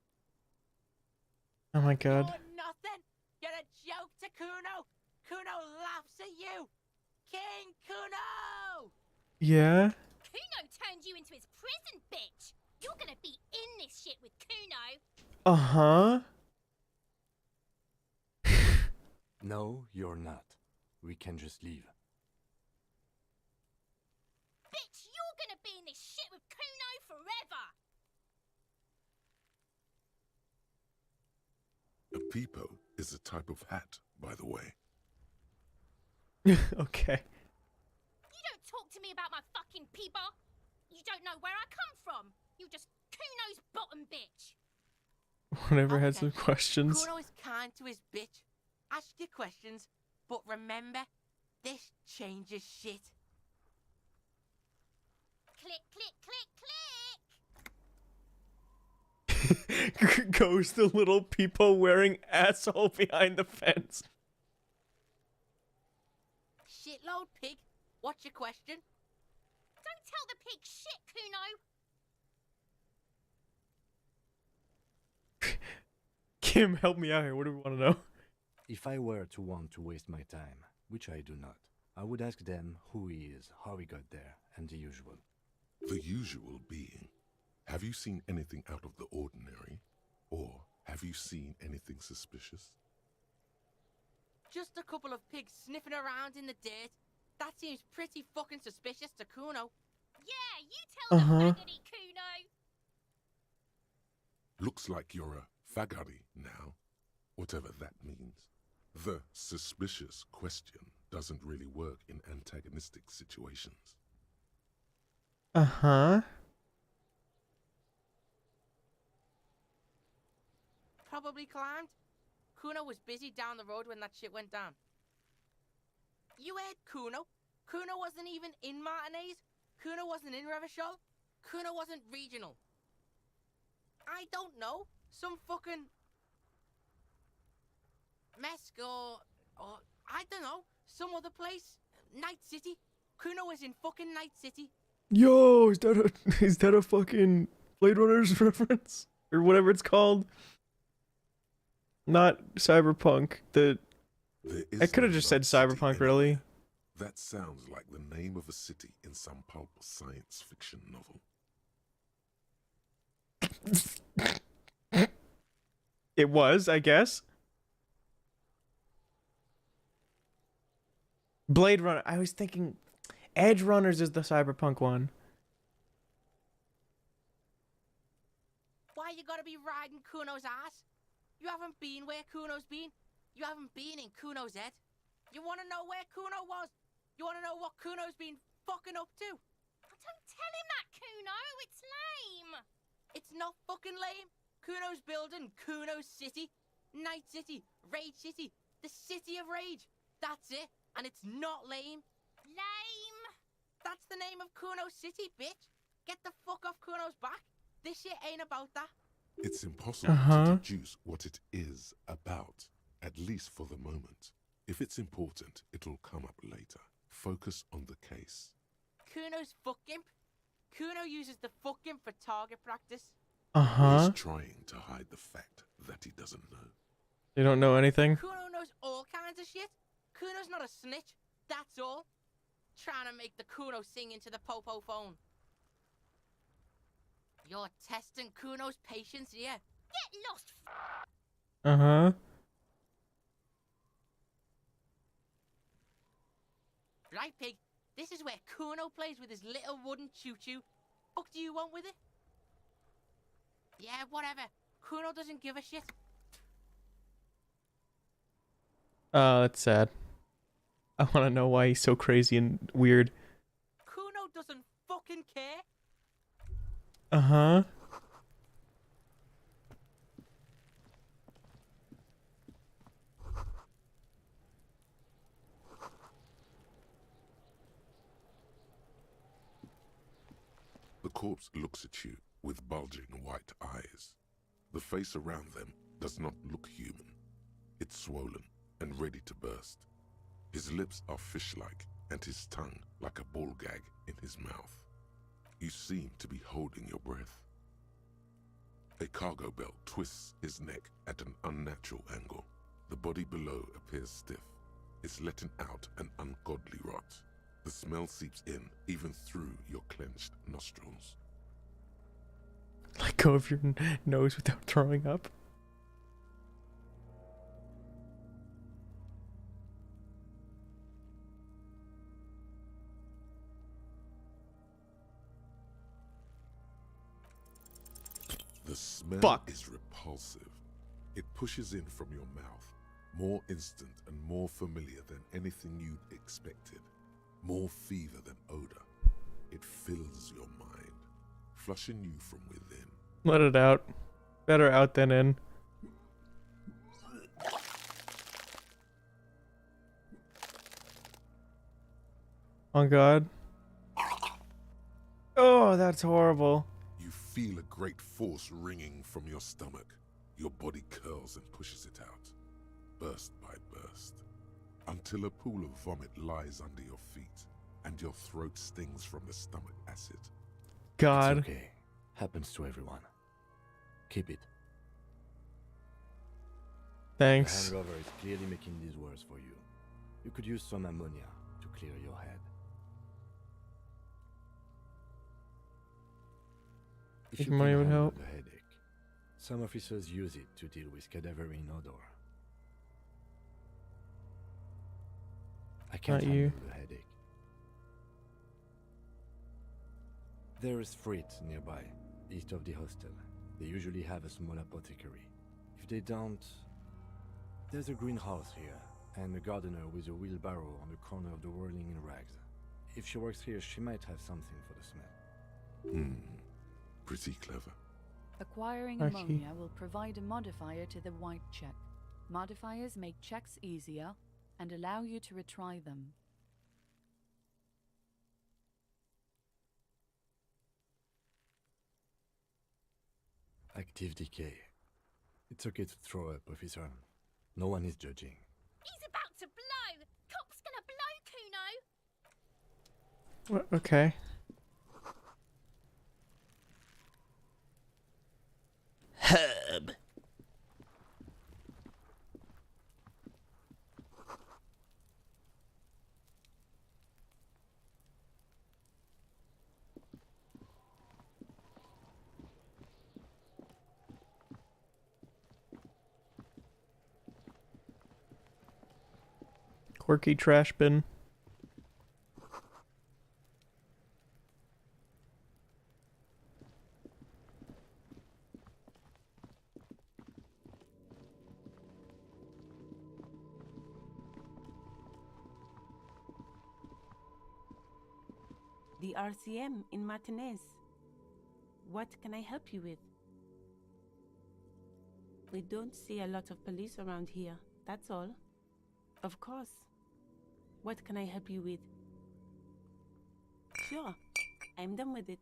Oh my god. you're nothing. You're a joke to Kuno. Kuno laughs at you. King Kuno! Yeah? Kuno turned you into his prison, bitch! You're gonna be in this shit with Kuno! Uh-huh. No, you're not. We can just leave. Bitch, you're gonna be in this shit with Kuno forever! A peepo is a type of hat, by the way. Okay. You don't talk to me about my fucking peeper! You don't know where I come from! You're just Kuno's bottom bitch! Whatever had Okay. some questions. Kuno is kind to his bitch. Ask your questions, but remember, this changes shit. Click, click, click, click! Goes the little peepo wearing asshole behind the fence. Shitload pig, what's your question? Don't tell the pig shit, Kuno! Kim, help me out here. What do we want to know? If I were to want to waste my time, which I do not, I would ask them who he is, how he got there, and the usual. The usual being, have you seen anything out of the ordinary? Or have you seen anything suspicious? Just a couple of pigs sniffing around in the dirt. That seems pretty fucking suspicious to Kuno. Yeah, you tell the faggoty, Kuno! Looks like you're a fagari now, whatever that means. The suspicious question doesn't really work in antagonistic situations. Uh-huh. Probably climbed. Kuno was busy down the road when that shit went down. You heard Kuno. Kuno wasn't even in Martinez. Kuno wasn't in Revachol. Kuno wasn't regional. I don't know. Some fucking Mesk or I don't know. Some other place. Night City. Kuno was in fucking Night City. Yo, is that a fucking Blade Runner's reference? Or whatever it's called? Not Cyberpunk. There is I could have no just said Night City Cyberpunk, anywhere. really. That sounds like the name of a city in some pulp science fiction novel. It was, I guess. Blade Runner. I was thinking Edge Runners is the Cyberpunk one. Why you gotta be riding Kuno's ass? You haven't been where Kuno's been. You haven't been in Kuno's head. You wanna know where Kuno was? You wanna know what Kuno's been fucking up to? Don't tell him that, Kuno! It's lame! It's not fucking lame. Kuno's building Kuno's City. Night City. Rage City. The City of Rage. That's it. And it's not lame. Lame! That's the name of Kuno City, bitch. Get the fuck off Kuno's back. This shit ain't about that. It's impossible to deduce what it is about, at least for the moment. If it's important, it'll come up later. Focus on the case. Kuno's fuck imp. Kuno uses the fuck imp for target practice. Uh-huh. He's trying to hide the fact that he doesn't know. You don't know anything? Kuno knows all kinds of shit. Kuno's not a snitch. That's all. Trying to make the Kuno sing into the popo phone. You're testing Kuno's patience here. Get lost, Uh-huh. Right, pig? This is where Kuno plays with his little wooden choo-choo. What do you want with it? Yeah, whatever. Kuno doesn't give a shit. Oh, that's sad. I want to know why he's so crazy and weird. Kuno doesn't fucking care. Uh-huh. The corpse looks at you with bulging white eyes. The face around them does not look human. It's swollen and ready to burst. His lips are fish-like and his tongue like a ball gag in his mouth. You seem to be holding your breath. A cargo belt twists his neck at an unnatural angle. The body below appears stiff. It's letting out an ungodly rot. The smell seeps in even through your clenched nostrils. Let go of your nose without throwing up. The smell Fuck. is repulsive. It pushes in from your mouth, more instant and more familiar than anything you'd expected. More fever than odor. It fills your mind, flushing you from within. Let it out. Better out than in. Oh god. Oh, that's horrible. You feel a great force ringing from your stomach. Your body curls and pushes it out, burst by burst, until a pool of vomit lies under your feet, and your throat stings from the stomach acid. God. It's okay. Happens to everyone. Keep it. Thanks. The hangover is clearly making this worse for you. You could use some ammonia to clear your head. If you Ammonia can would handle help. the headache, some officers use it to deal with cadaverine odor. I can't Not you. handle the headache. There is Frit nearby, east of the hostel. They usually have a small apothecary. If they don't, there's a greenhouse here, and a gardener with a wheelbarrow on the corner of the whirling in rags. If she works here, she might have something for the smell. Pretty clever. Acquiring Okay. ammonia will provide a modifier to the white check. Modifiers make checks easier and allow you to retry them. Active decay. It's okay to throw up, officer. No one is judging. He's about to blow! Cop's gonna blow, Kuno! What? Okay. Herb. Quirky trash bin. The RCM in Martinez. What can I help you with? We don't see a lot of police around here, that's all. Of course. What can I help you with? Sure, I'm done with it.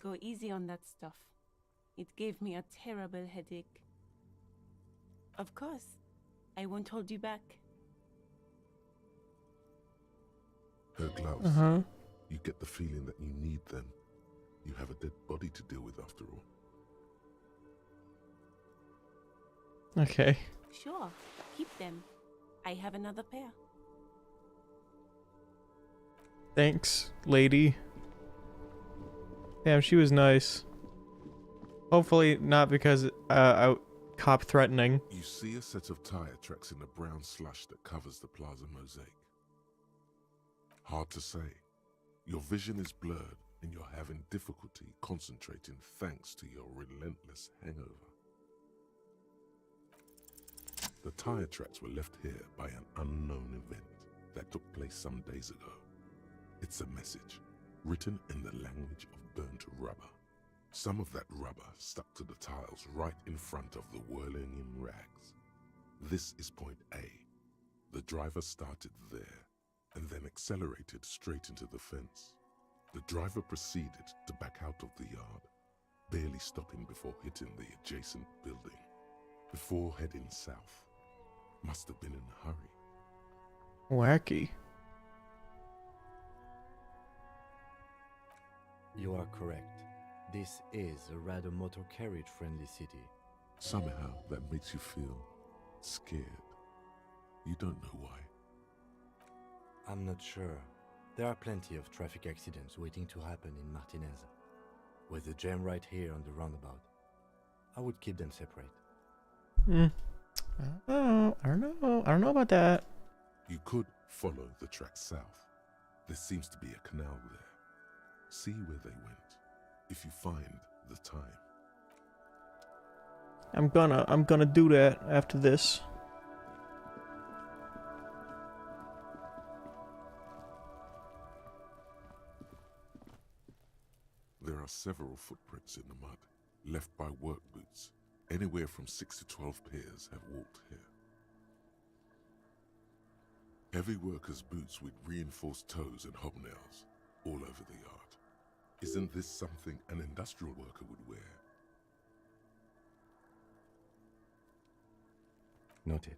Go easy on that stuff. It gave me a terrible headache. Of course, I won't hold you back. Her gloves. Uh-huh. You get the feeling that you need them. You have a dead body to deal with after all. Okay. Sure, keep them. I have another pair. Thanks, lady. Damn, she was nice. Hopefully not because cop threatening. You see a set of tire tracks in the brown slush that covers the plaza mosaic. Hard to say. Your vision is blurred and you're having difficulty concentrating thanks to your relentless hangover. The tire tracks were left here by an unknown event that took place some days ago. It's a message, written in the language of burnt rubber. Some of that rubber stuck to the tiles right in front of the whirling in rags. This is point A. The driver started there and then accelerated straight into the fence. The driver proceeded to back out of the yard, barely stopping before hitting the adjacent building, before heading south. Must have been in a hurry. Wacky. You are correct. This is a rather motor carriage-friendly city. Somehow that makes you feel scared. You don't know why. I'm not sure. There are plenty of traffic accidents waiting to happen in Martinez. With the jam right here on the roundabout, I would keep them separate. I don't know about that. You could follow the track south. There seems to be a canal there. See where they went, if you find the time. I'm gonna do that after this. There are several footprints in the mud, left by work boots. Anywhere from 6 to 12 pairs have walked here. Heavy workers' boots with reinforced toes and hobnails, all over the yard. Isn't this something an industrial worker would wear? Noted.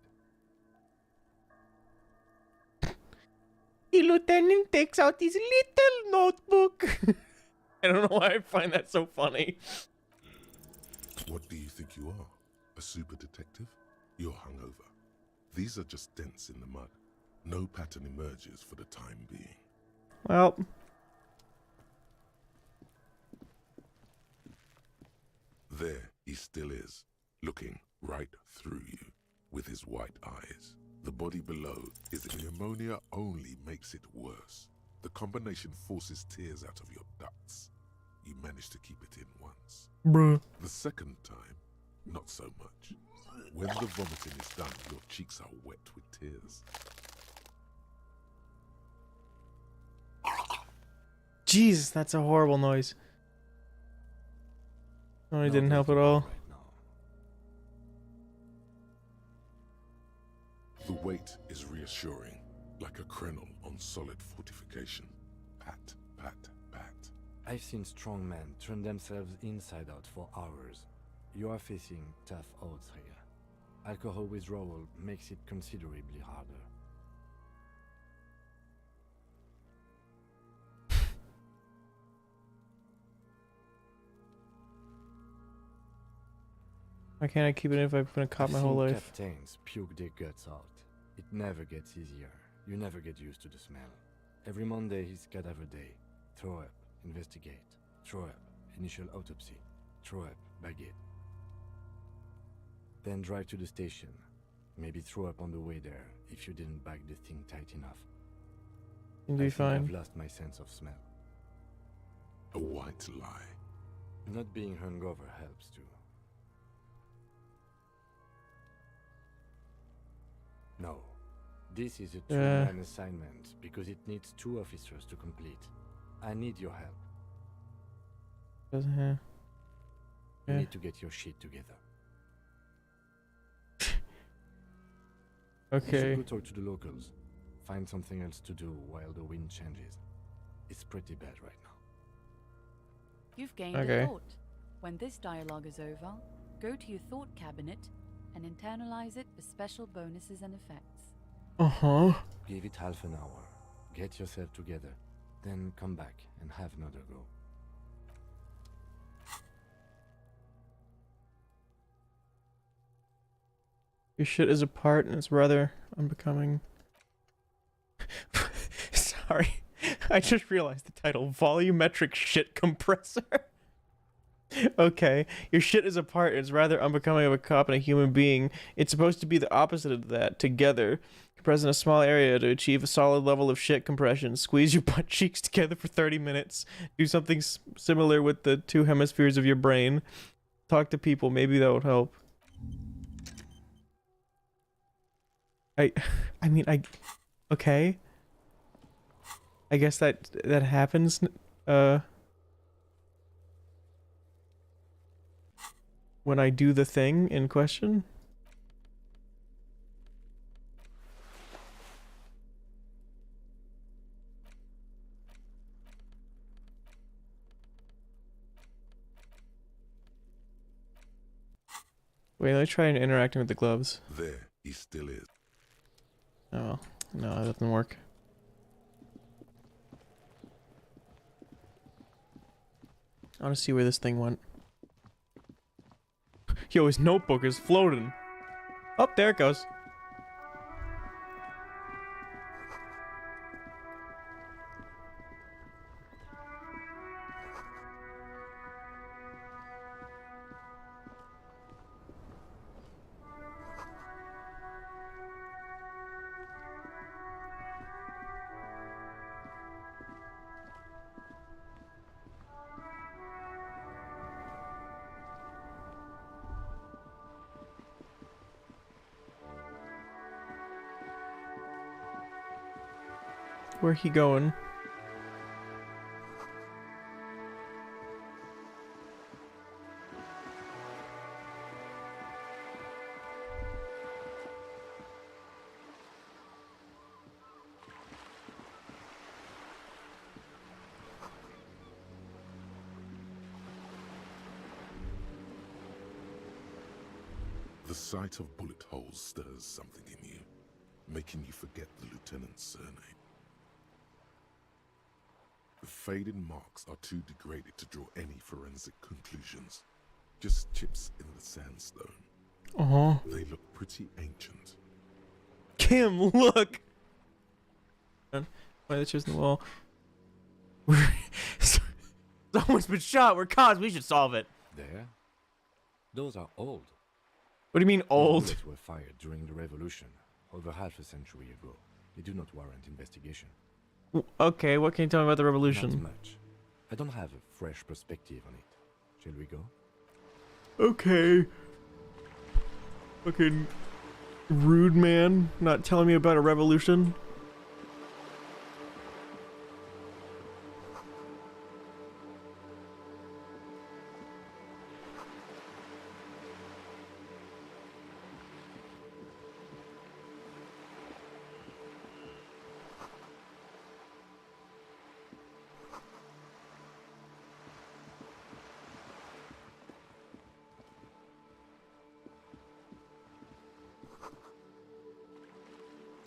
The lieutenant takes out his little notebook. I don't know why I find that so funny. What do you think you are? A super detective? You're hungover. These are just dents in the mud. No pattern emerges for the time being. Well, there he still is, looking right through you with his white eyes. The body below is the pneumonia only makes it worse. The combination forces tears out of your ducts. You manage to keep it in once. bruh. The second time, not so much. When the vomiting is done, your cheeks are wet with tears. Jesus, that's a horrible noise. Oh, it didn't help at all. The weight is reassuring, like a crenel on solid fortification. Pat, pat, pat. I've seen strong men turn themselves inside out for hours. You are facing tough odds here. Alcohol withdrawal makes it considerably harder. Why can't I keep it if I've been a cop my whole life? Captains puke their guts out. It never gets easier. You never get used to the smell. Every Monday is cadaver day. Throw up, investigate. Throw up, initial autopsy. Throw up, baguette. Then drive to the station. Maybe throw up on the way there if you didn't bag the thing tight enough. You'll be I think I've fine. lost my sense of smell. A white lie. Not being hungover helps too. No. This is a two-man assignment because it needs 2 officers to complete. I need your help. Doesn't have. You Yeah. need to get your shit together. You Okay. should go talk to the locals. Find something else to do while the wind changes. It's pretty bad right now. You've gained Okay. a thought. When this dialogue is over, go to your thought cabinet and internalize it for special bonuses and effects. Uh-huh. Give it half an hour. Get yourself together. Then come back and have another go. Your shit is apart and it's rather unbecoming. Sorry. I just realized the title. Volumetric shit compressor. Okay, your shit is apart. It's rather unbecoming of a cop and a human being. It's supposed to be the opposite of that. Together, compress in a small area to achieve a solid level of shit compression. Squeeze your butt cheeks together for 30 minutes. Do something similar with the two hemispheres of your brain. Talk to people. Maybe that would help. I mean, okay. I guess that happens. When I do the thing in question. Wait, let me try interacting with the gloves. There, he still is. Oh, no, that doesn't work. I want to see where this thing went. Yo, his notebook is floating. Oh, there it goes. Where he going? The sight of bullet holes stirs something in you, making you forget the lieutenant's surname. The faded marks are too degraded to draw any forensic conclusions. Just chips in the sandstone. Uh-huh. They look pretty ancient. Kim, look! Why are the chips in the wall? Someone's been shot. We're cops. We should solve it. There? Those are old. What do you mean old? Bullets were fired during the revolution, over half a century ago. They do not warrant investigation. Okay, what can you tell me about the revolution? Not much. I don't have a fresh perspective on it. Shall we go? Okay. Fucking rude man, not telling me about a revolution.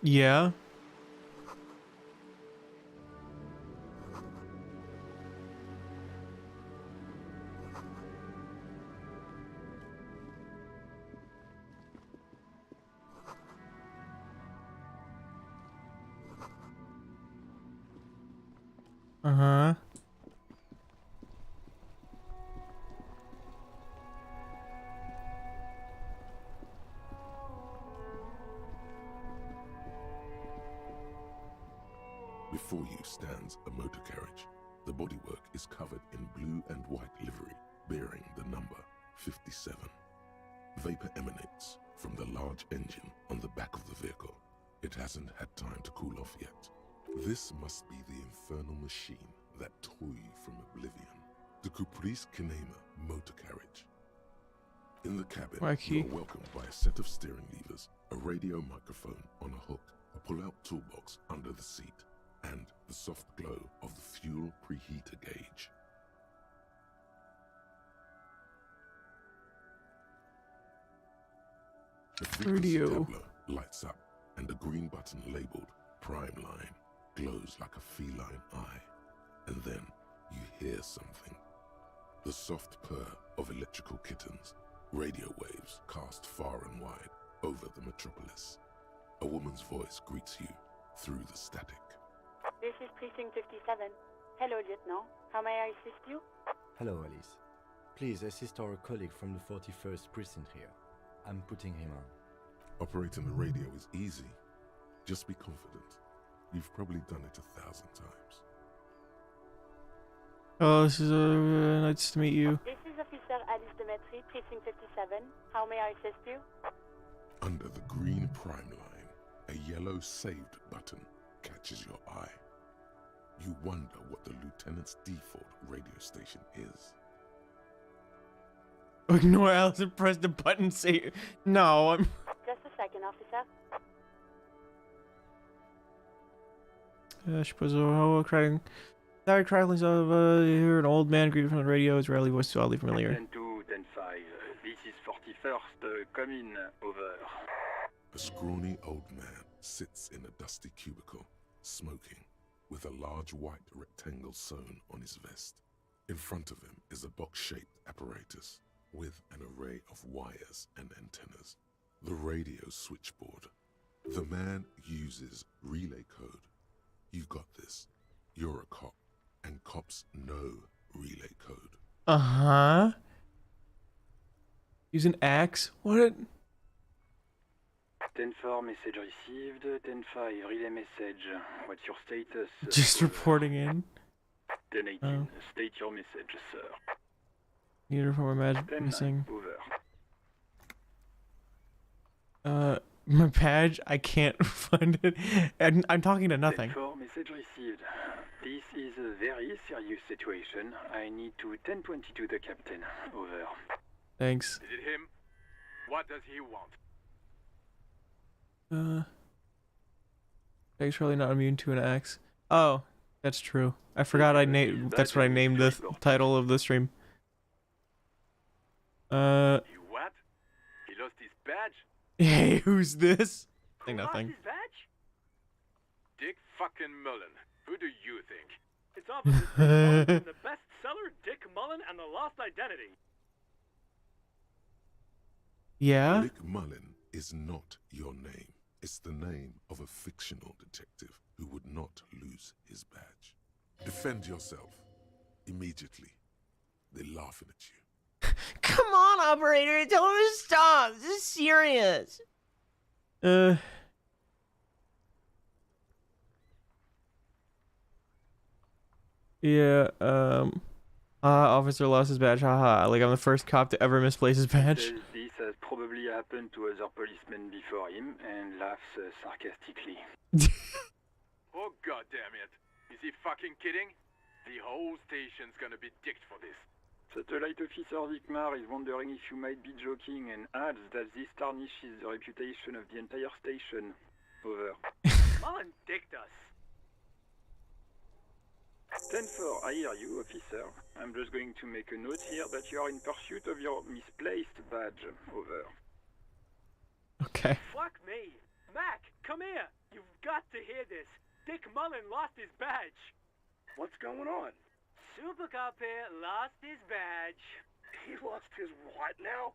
Yeah. Uh-huh. Before you stands a motor carriage. The bodywork is covered in blue and white livery, bearing the number 57. Vapor emanates from the large engine on the back of the vehicle. It hasn't had time to cool off yet. This must be the infernal machine that tore you from oblivion. The Caprice Kinema motor carriage. In the cabin, you are welcomed by a set of steering levers, a radio microphone on a hook, a pull-out toolbox under the seat, and the soft glow of the fuel preheater gauge. The frequency tableau lights up, and a green button labeled Prime Line glows like a feline eye. And then you hear something. The soft purr of electrical kittens, radio waves cast far and wide over the metropolis. A woman's voice greets you through the static. This is Precinct 57. Hello, Lieutenant. How may I assist you? Hello, Alice. Please assist our colleague from the 41st precinct here. I'm putting him on. Operating the radio is easy. Just be confident. You've probably done it 1,000 times. Oh, this is nice to meet you. This is Officer Alice Demetri, Precinct 57. How may I assist you? Under the green prime line, a yellow saved button catches your eye. You wonder what the lieutenant's default radio station is. Ignore Alice and press the button. Say no. I'm. Just a second, officer. She puts a crying. Sorry, cracklings of hear an old man greeted from the radio. His rarely voice is oddly familiar. 10-2, 10-5. This is 41st. Come in. Over. A scrawny old man sits in a dusty cubicle, smoking, with a large white rectangle sewn on his vest. In front of him is a box-shaped apparatus with an array of wires and antennas. The radio switchboard. The man uses relay code. You got this. You're a cop, and cops know relay code. Uh-huh. Use an axe? What? 10-4, message received. 10-5, relay message. What's your status? Just reporting in. 10-18, state your message, sir. Uniform badge 10-9, missing. over. My badge? I can't find it. And I'm talking to nothing. 10-4, message received. This is a very serious situation. I need to 10-22 the captain. Over. Thanks. Is it him? What does he want? Thanks, really not immune to an axe. Oh, that's true. I forgot I named. That's what I named the title of the stream. You what? He lost his badge? Hey, who's this? Say nothing. Lost his badge? Dick fucking Mullen. Who do you think? It's obviously the bestseller Dick Mullen and the Lost Identity. Yeah? Dick Mullen is not your name. It's the name of a fictional detective who would not lose his badge. Defend yourself. Immediately. They're laughing at you. Come on, operator. Tell him to stop. This is serious. Yeah, officer lost his badge, haha. Like, I'm the first cop to ever misplace his badge. This has probably happened to other policemen before him, and laughs sarcastically. Oh god damn it. Is he fucking kidding? The whole station's gonna be dicked for this. Satellite Officer Vikmar is wondering if you might be joking and adds that this tarnishes the reputation of the entire station. Over. Mullen dicked us. 10-4, I hear you, officer. I'm just going to make a note here that you are in pursuit of your misplaced badge. Over. Okay. Fuck me. Mac, come here. You've got to hear this. Dick Mullen lost his badge. What's going on? Super Cop here lost his badge. He lost his what now?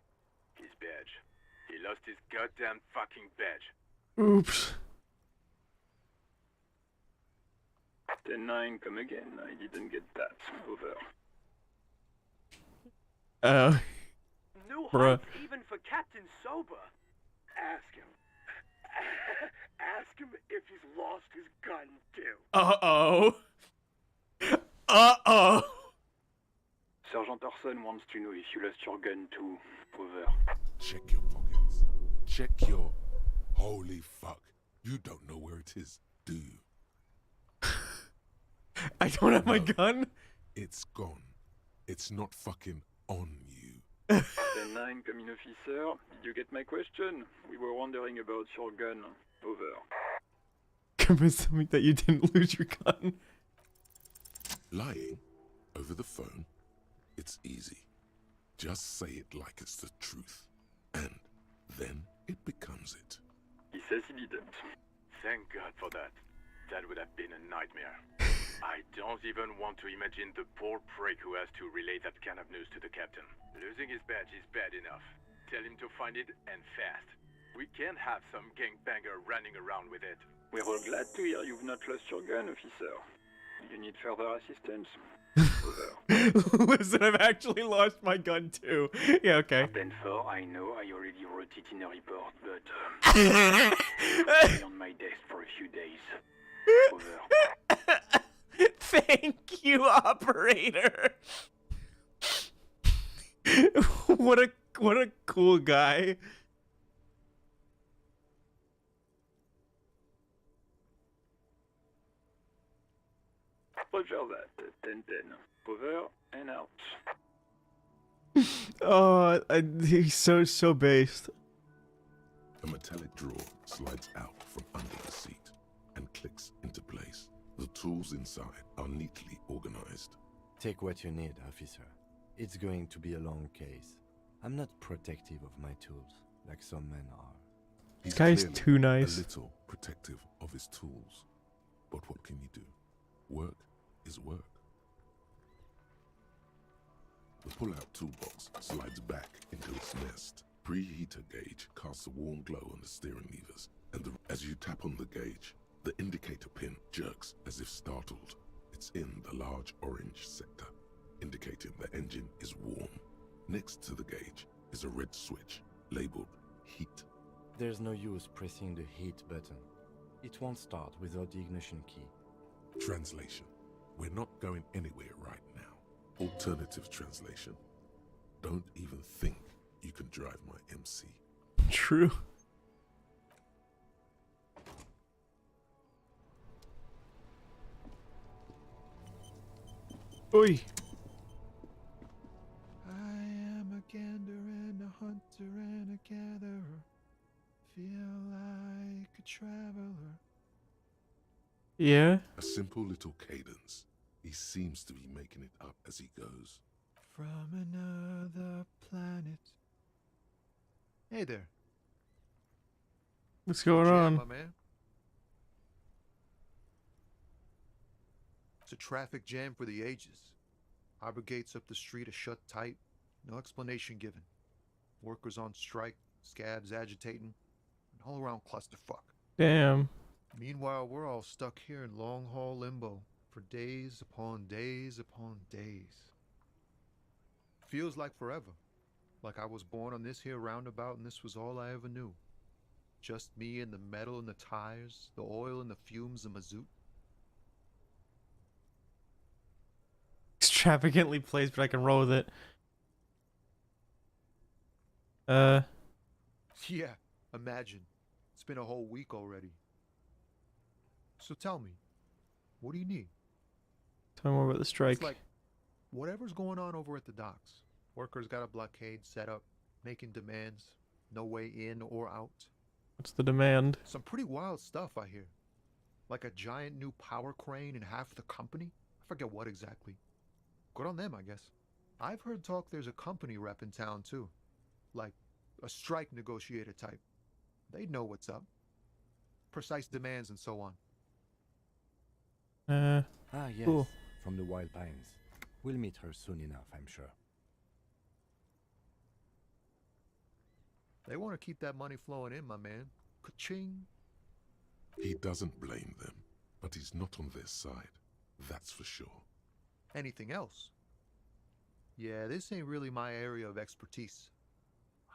His badge. He lost his goddamn fucking badge. Oops. 10-9, come again. I didn't get that. Over. New Bruh. heights even for Captain Sober. Ask him. Ask him if he's lost his gun, too. Uh-oh. Uh-oh. Sergeant Orson wants to know if you lost your gun, too. Over. Check your pockets. Check your... Holy fuck. You don't know where it is, do you? I don't have my gun? It's gone. It's not fucking on you. 10-9, come in, officer. Did you get my question? We were wondering about your gun. Over. Convince me that you didn't lose your gun. Lying over the phone, it's easy. Just say it like it's the truth. And then it becomes it. He says he didn't. Thank God for that. That would have been a nightmare. I don't even want to imagine the poor prick who has to relay that kind of news to the captain. Losing his badge is bad enough. Tell him to find it, and fast. We can't have some gangbanger running around with it. We're all glad to hear you've not lost your gun, officer. You need further assistance? Listen, I've actually lost my gun too. Yeah, okay. Ben 4, I know I already wrote it in a report, but I'll be on my desk for a few days. Over. Thank you, operator. What a cool guy. Roger that. 10-10. Over and out. Oh, he's so based. A metallic drawer slides out from under the seat and clicks into place. The tools inside are neatly organized. Take what you need, officer. It's going to be a long case. I'm not protective of my tools, like some men are. He's Guy's clearly too nice. A little protective of his tools. But what can you do? Work is work. The pull-out toolbox slides back into its nest. Preheater gauge casts a warm glow on the steering levers, and as you tap on the gauge, the indicator pin jerks as if startled. It's in the large orange sector, indicating the engine is warm. Next to the gauge is a red switch labeled heat. There's no use pressing the heat button. It won't start without the ignition key. Translation. We're not going anywhere right now. Alternative translation. Don't even think you can drive my MC. True. Oi. I am a gander and a hunter and a gatherer. Feel like a traveler. Yeah. A simple little cadence. He seems to be making it up as he goes. From another planet. Hey there. What's going Jam, on? my man. It's a traffic jam for the ages. Harbor gates up the street are shut tight. No explanation given. Workers on strike, scabs agitating, an all-around clusterfuck. Damn. Meanwhile, we're all stuck here in long-haul limbo for days upon days upon days. Feels like forever. Like I was born on this here roundabout and this was all I ever knew. Just me and the metal and the tires, the oil and the fumes of mazout. Extravagantly placed, but I can roll with it. Yeah, imagine. It's been a whole week already. So tell me, what do you need? Tell me more about the strike. It's like, whatever's going on over at the docks. Workers got a blockade set up, making demands, no way in or out. What's the demand? Some pretty wild stuff, I hear. Like a giant new power crane in half the company? I forget what exactly. Good on them, I guess. I've heard talk there's a company rep in town, too. Like a strike negotiator type. They'd know what's up. Precise demands and so on. Yes, cool. From the Wild Pines. We'll meet her soon enough, I'm sure. They want to keep that money flowing in, my man. Ka-ching. He doesn't blame them, but he's not on their side. That's for sure. Anything else? Yeah, this ain't really my area of expertise.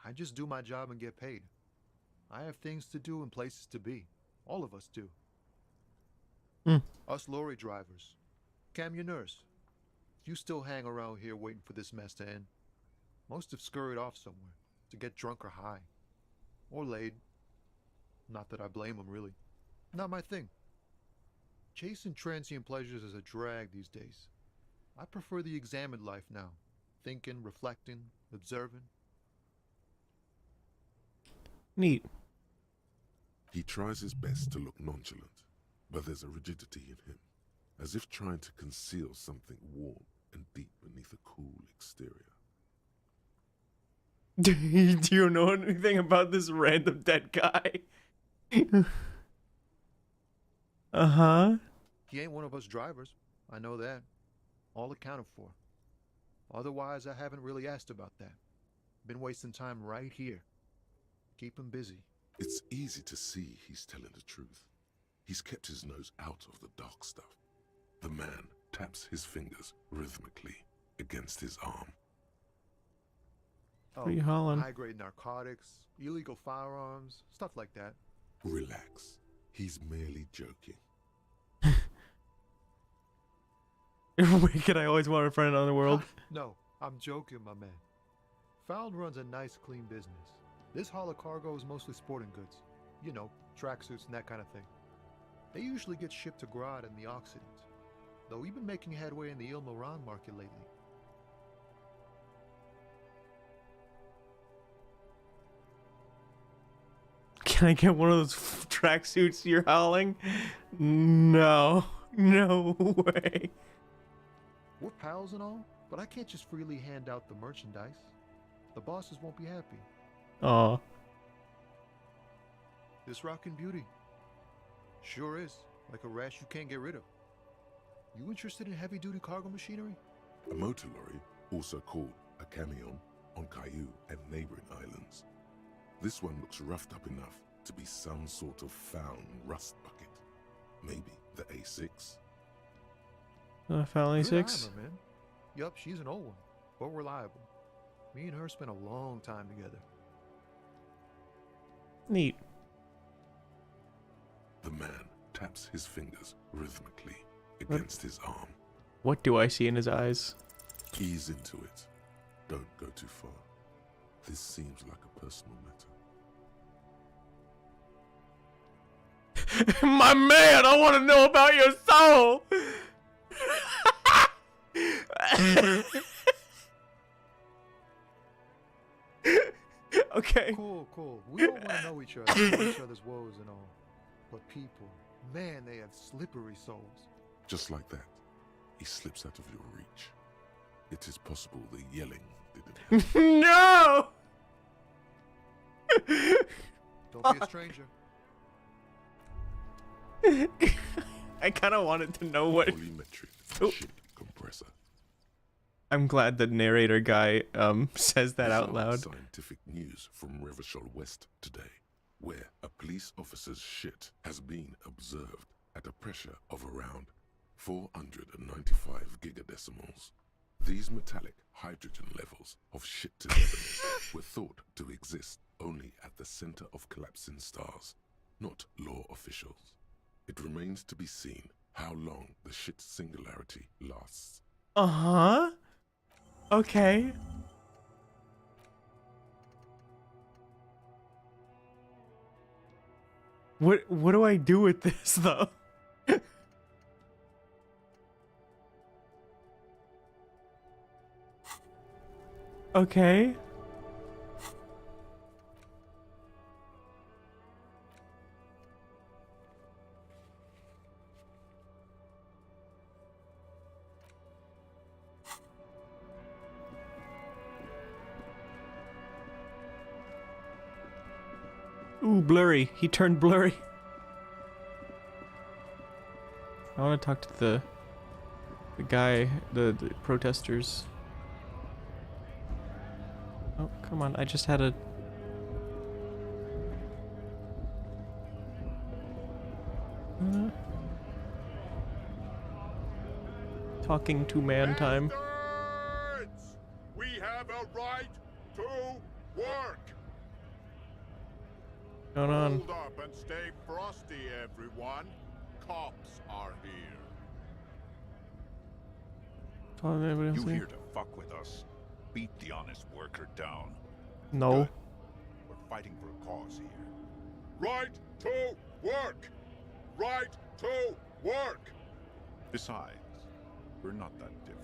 I just do my job and get paid. I have things to do and places to be. All of us do. Us lorry drivers. Camionneurs. You still hang around here waiting for this mess to end. Most have scurried off somewhere to get drunk or high. Or laid. Not that I blame them, really. Not my thing. Chasing transient pleasures is a drag these days. I prefer the examined life now. Thinking, reflecting, observing. Neat. He tries his best to look nonchalant, but there's a rigidity in him, as if trying to conceal something warm and deep beneath a cool exterior. Do you know anything about this random dead guy? Uh-huh. He ain't one of us drivers. I know that. All accounted for. Otherwise, I haven't really asked about that. Been wasting time right here. Keep him busy. It's easy to see he's telling the truth. He's kept his nose out of the dark stuff. The man taps his fingers rhythmically against his arm. Oh, What are you hauling? high-grade narcotics, illegal firearms, stuff like that. Relax. He's merely joking. You're wicked. I always wanted a friend in another world. No, I'm joking, my man. Found runs a nice, clean business. This haul of cargo is mostly sporting goods. You know, tracksuits and that kind of thing. They usually get shipped to Grad and the Occident, though we've been making headway in the Il Moran market lately. Can I get one of those tracksuits you're hauling? No. No way. We're pals and all, but I can't just freely hand out the merchandise. The bosses won't be happy. Aw. This rockin' beauty. Sure is. Like a rash you can't get rid of. You interested in heavy-duty cargo machinery? A motor lorry, also called a camion, on Caillou and neighboring islands. This one looks roughed up enough to be some sort of found rust bucket. Maybe the A6? Found Good A6? armor, man. Yup, she's an old one, but reliable. Me and her spent a long time together. Neat. The man taps his fingers rhythmically against his arm. What do I see in his eyes? Ease into it. Don't go too far. This seems like a personal matter. My man, I want to know about your soul. Okay. Cool. We all want to know each other, know each other's woes and all. But people, man, they have slippery souls. Just like that, he slips out of your reach. It is possible the yelling didn't help. No! Don't be a stranger. I kind of wanted to know what. Volumetric ship compressor. I'm glad the narrator guy says that out loud. Scientific news from Revachol West today, where a police officer's shit has been observed at a pressure of around 495 gigadecimals. These metallic hydrogen levels of shit togetherness were thought to exist only at the center of collapsing stars, not law officials. It remains to be seen how long the shit singularity lasts. Uh-huh. Okay. What do I do with this though? Okay. Ooh, blurry. He turned blurry. I want to talk to the guy, the protesters. Oh, come on. I just had a... talking to man time. We have a right to work. Going on? Hold up and stay frosty, everyone. Cops are here. You here to fuck with us? Beat the honest worker down. No. Good. We're fighting for a cause here. Right to work. Right to work. Besides, we're not that different.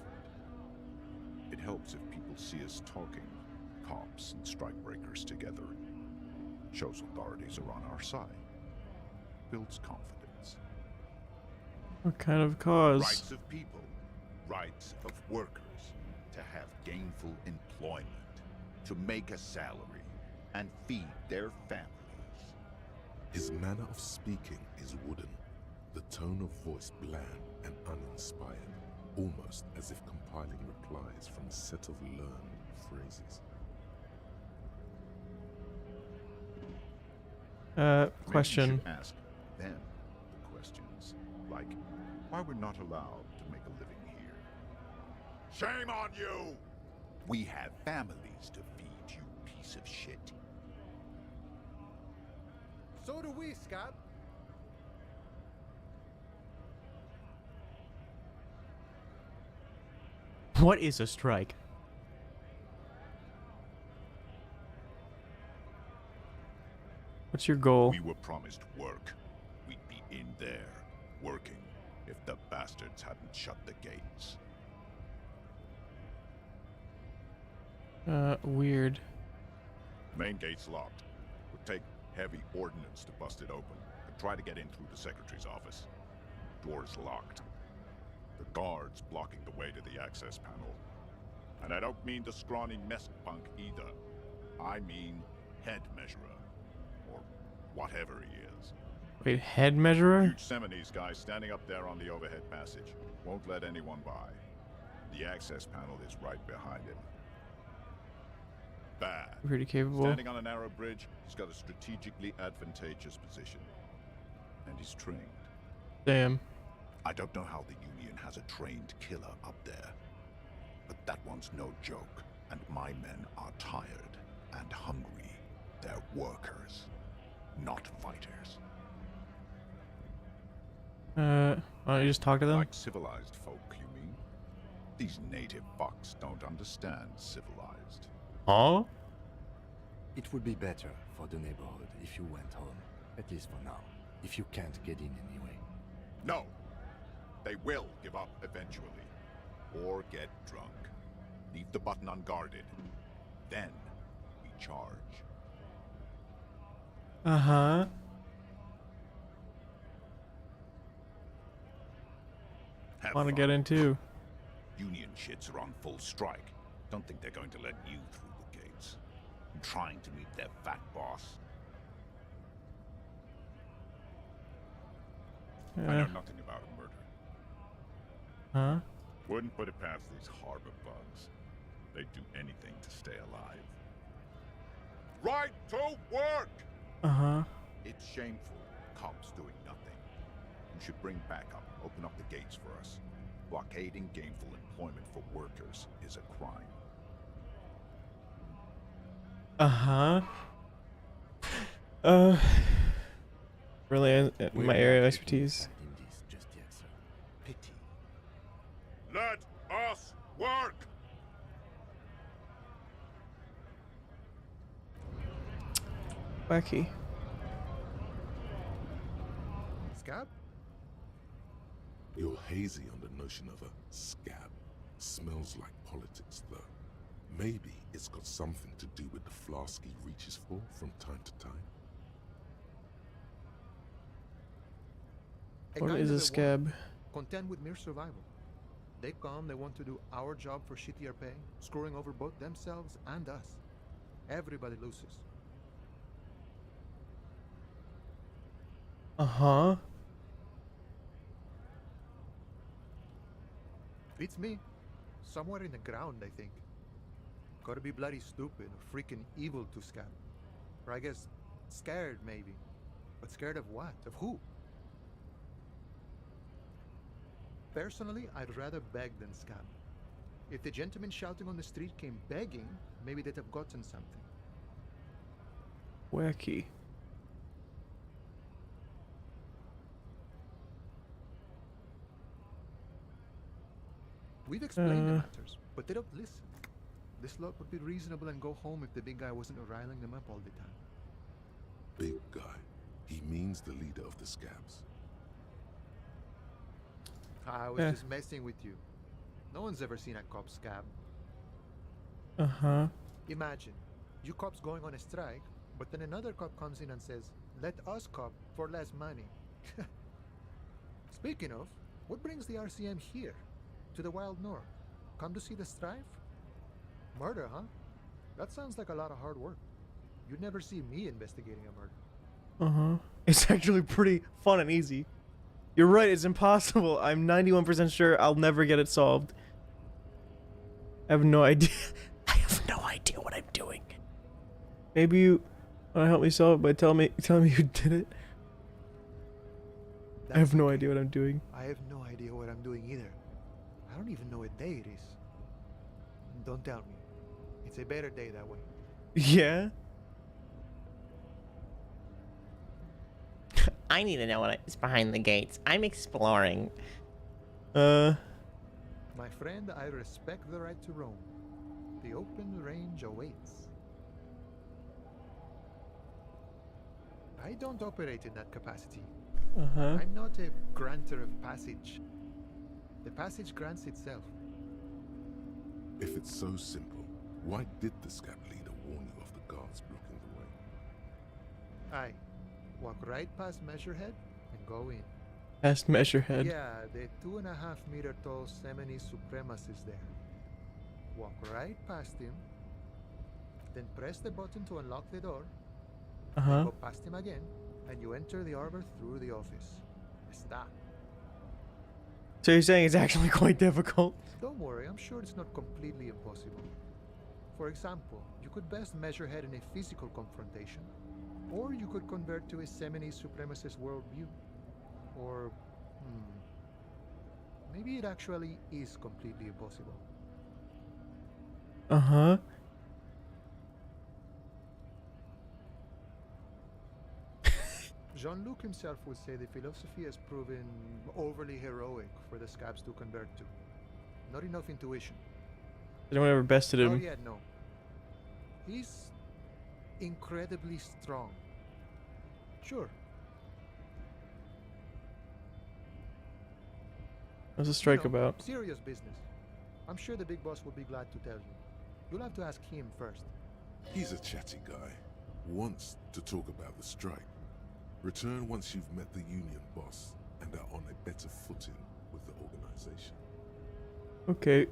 It helps if people see us talking, cops and strikebreakers together. Shows authorities are on our side. Builds confidence. What kind of cause? Rights of people. Rights of workers. To have gainful employment. To make a salary. And feed their families. His manner of speaking is wooden. The tone of voice bland and uninspired. Almost as if compiling replies from a set of learned phrases. Question. Maybe you should ask them the questions, like why we're not allowed to make a living Shame on you! We have families to feed, you piece of shit. So do we, Scab. What is a strike? What's your goal? We were promised work. We'd be in there, working, if the bastards hadn't shut the gates. Weird. Main gate's locked. Would take heavy ordnance to bust it open. Could try to get in through the secretary's office. Door's locked. The guard's blocking the way to the access panel. And I don't mean the scrawny mess punk either. I mean head measurer. Or whatever he is. Wait, head measurer? Huge Seminese guy standing up there on the overhead passage. Won't let anyone by. The access panel is right behind him. Bad. Pretty capable. Standing on a narrow bridge, he's got a strategically advantageous position. And he's trained. Damn. I don't know how the Union has a trained killer up there. But that one's no joke. And my men are tired and hungry. They're workers, not fighters. Why don't you just talk to them? Like civilized folk, you mean? These native fucks don't understand civilized. Huh? It would be better for the neighborhood if you went home, at least for now, if you can't get in anyway. No! They will give up eventually. Or get drunk. Leave the button unguarded. Then we charge. Uh-huh. Want to get in too. Union shits are on full strike. Don't think they're going to let you through the gates. I'm trying to meet their fat boss. I know nothing about a murder. Huh? Wouldn't put it past these harbor bugs. They'd do anything to stay alive. Right to work! Uh-huh. It's shameful. Cops doing nothing. You should bring backup. Open up the gates for us. Blockading gainful employment for workers is a crime. Uh-huh. Really, my area of expertise. Pity. Let us work! Wacky. Scab? You're hazy on the notion of a scab. Smells like politics, though. Maybe it's got something to do with the flask he reaches for from time to time. What is a scab? Content with mere survival. They come, they want to do our job for shittier pay, screwing over both themselves and us. Everybody loses. Uh-huh. Beats me. Somewhere in the ground, I think. Gotta be bloody stupid or freaking evil to scab. Or I guess scared, maybe. But scared of what? Of who? Personally, I'd rather beg than scab. If the gentleman shouting on the street came begging, maybe they'd have gotten something. Wacky. We've explained the matters, but they don't listen. This lot would be reasonable and go home if the big guy wasn't riling them up all the time. Big guy. He means the leader of the scabs. I was just messing with you. No one's ever seen a cop scab. Uh-huh. Imagine, you cops going on a strike, but then another cop comes in and says, let us cop for less money. Speaking of, what brings the RCM here? To the wild north? Come to see the strife? Murder, huh? That sounds like a lot of hard work. You'd never see me investigating a murder. Uh-huh. It's actually pretty fun and easy. You're right, it's impossible. I'm 91% sure I'll never get it solved. I have no idea. I have no idea what I'm doing. Maybe you want to help me solve it by telling me you did it? I have no idea what I'm doing. I have no idea what I'm doing either. I don't even know what day it is. Don't tell me. It's a better day that way. Yeah. I need to know what is behind the gates. I'm exploring. My friend, I respect the right to roam. The open range awaits. I don't operate in that capacity. I'm not a granter of passage. The passage grants itself. If it's so simple, why did the scab leader warn you of the guards blocking the way? Aye. Walk right past Measurehead and go in. Past Measurehead. Yeah, the 2.5-meter tall Semini Supremacist there. Walk right past him, then press the button to unlock the door. Then go past him again, and you enter the arbor through the office. Stop. So you're saying it's actually quite difficult? Don't worry, I'm sure it's not completely impossible. For example, you could best Measurehead in a physical confrontation, or you could convert to a Semini Supremacist worldview. Or, maybe it actually is completely impossible. Jean-Luc himself would say the philosophy has proven overly heroic for the scabs to convert to. Not enough intuition. No one ever bested him. Not yet, no. He's incredibly strong. Sure. What's the strike about? Serious business. I'm sure the big boss will be glad to tell you. You'll have to ask him first. He's a chatty guy. Wants to talk about the strike. Return once you've met the union boss and are on a better footing with the organization. Okay.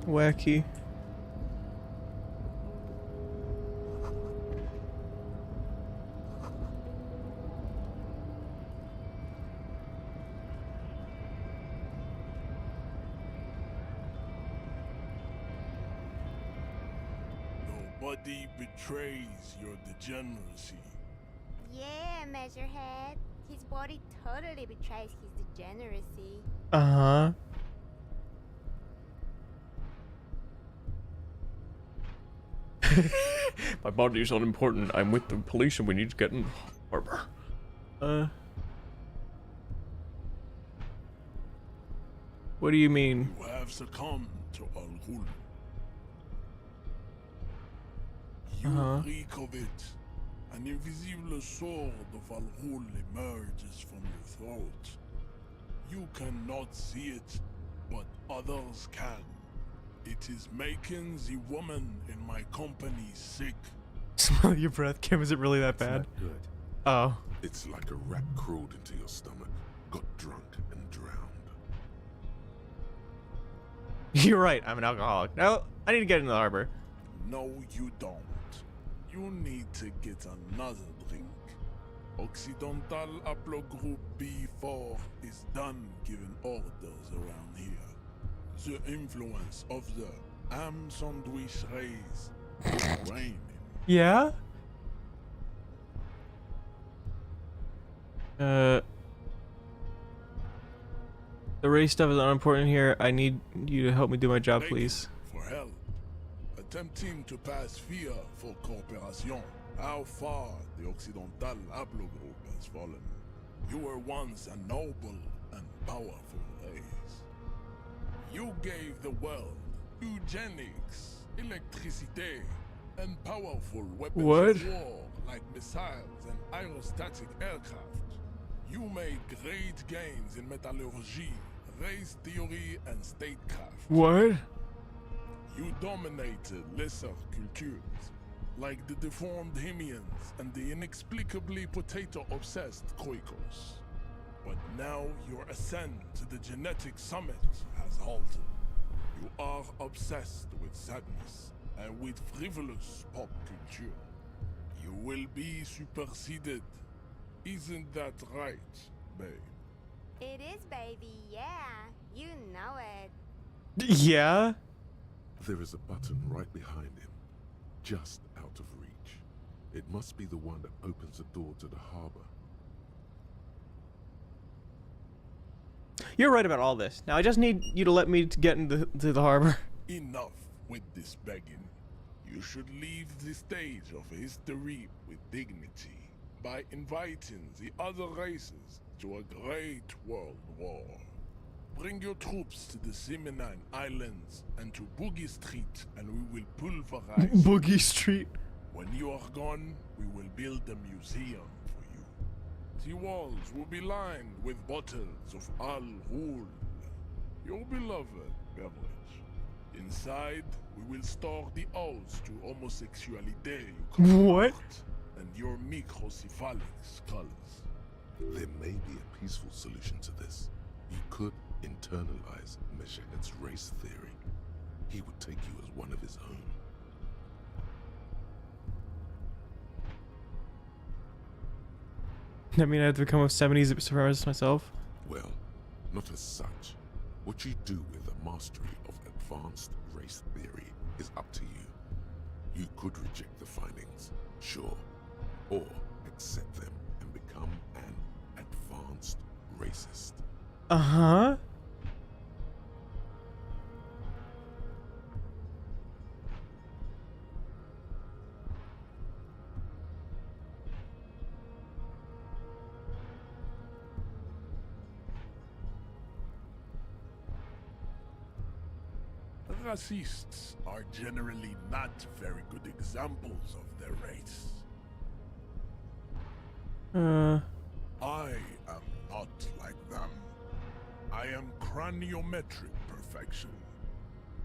Wacky. Nobody betrays your degeneracy. Yeah, Measurehead. His body totally betrays his degeneracy. My body's unimportant. I'm with the police and we need to get in harbor. What do you mean? You have succumbed to Al Ghul. You reek of it. An invisible sword of Al Ghul emerges from your throat. You cannot see it, but others can. It is making the woman in my company sick. Smell your breath, Kim. Is it really that bad? Not good. Oh. It's like a rat crawled into your stomach, got drunk and drowned. You're right. I'm an alcoholic. No, I need to get in the harbor. No, you don't. You need to get another drink. Occidental Haplogroup B4 is done giving orders around here. The influence of the ham sandwich rays is reigning. Yeah? The race stuff is unimportant here. I need you to help me do my job, please. For help. Attempting to pass via for cooperation. How far the Occidental Haplogroup has fallen. You were once a noble and powerful race. You gave the world eugenics, electricity, and powerful weapons of war like missiles and aerostatic aircraft. You made great gains in metallurgy, race theory, and statecraft. What? You dominated lesser cultures, like the deformed Hemians and the inexplicably potato-obsessed Khoikos. But now your ascent to the genetic summit has halted. You are obsessed with sadness and with frivolous pop culture. You will be superseded. Isn't that right, babe? It is, baby, yeah. You know it. Yeah? There is a button right behind him, just out of reach. It must be the one that opens the door to the harbor. You're right about all this. Now I just need you to let me get into the harbor. Enough with this begging. You should leave the stage of history with dignity by inviting the other races to a great world war. Bring your troops to the Simonine Islands and to Boogie Street, and we will pulverize Boogie Street. When you are gone, we will build a museum for you. The walls will be lined with bottles of Al Ghul, your beloved beverage. Inside, we will store the odes to homosexuality you What? and your microcephalic skulls. There may be a peaceful solution to this. You could internalize Meshet's race theory. He would take you as one of his own. I mean, I have to become a 70s supremacist myself. Well, not as such. What you do with the mastery of advanced race theory is up to you. You could reject the findings, sure, or accept them and become an advanced racist. Uh-huh. Racists are generally not very good examples of their race. I am not like them. I am craniometric perfection.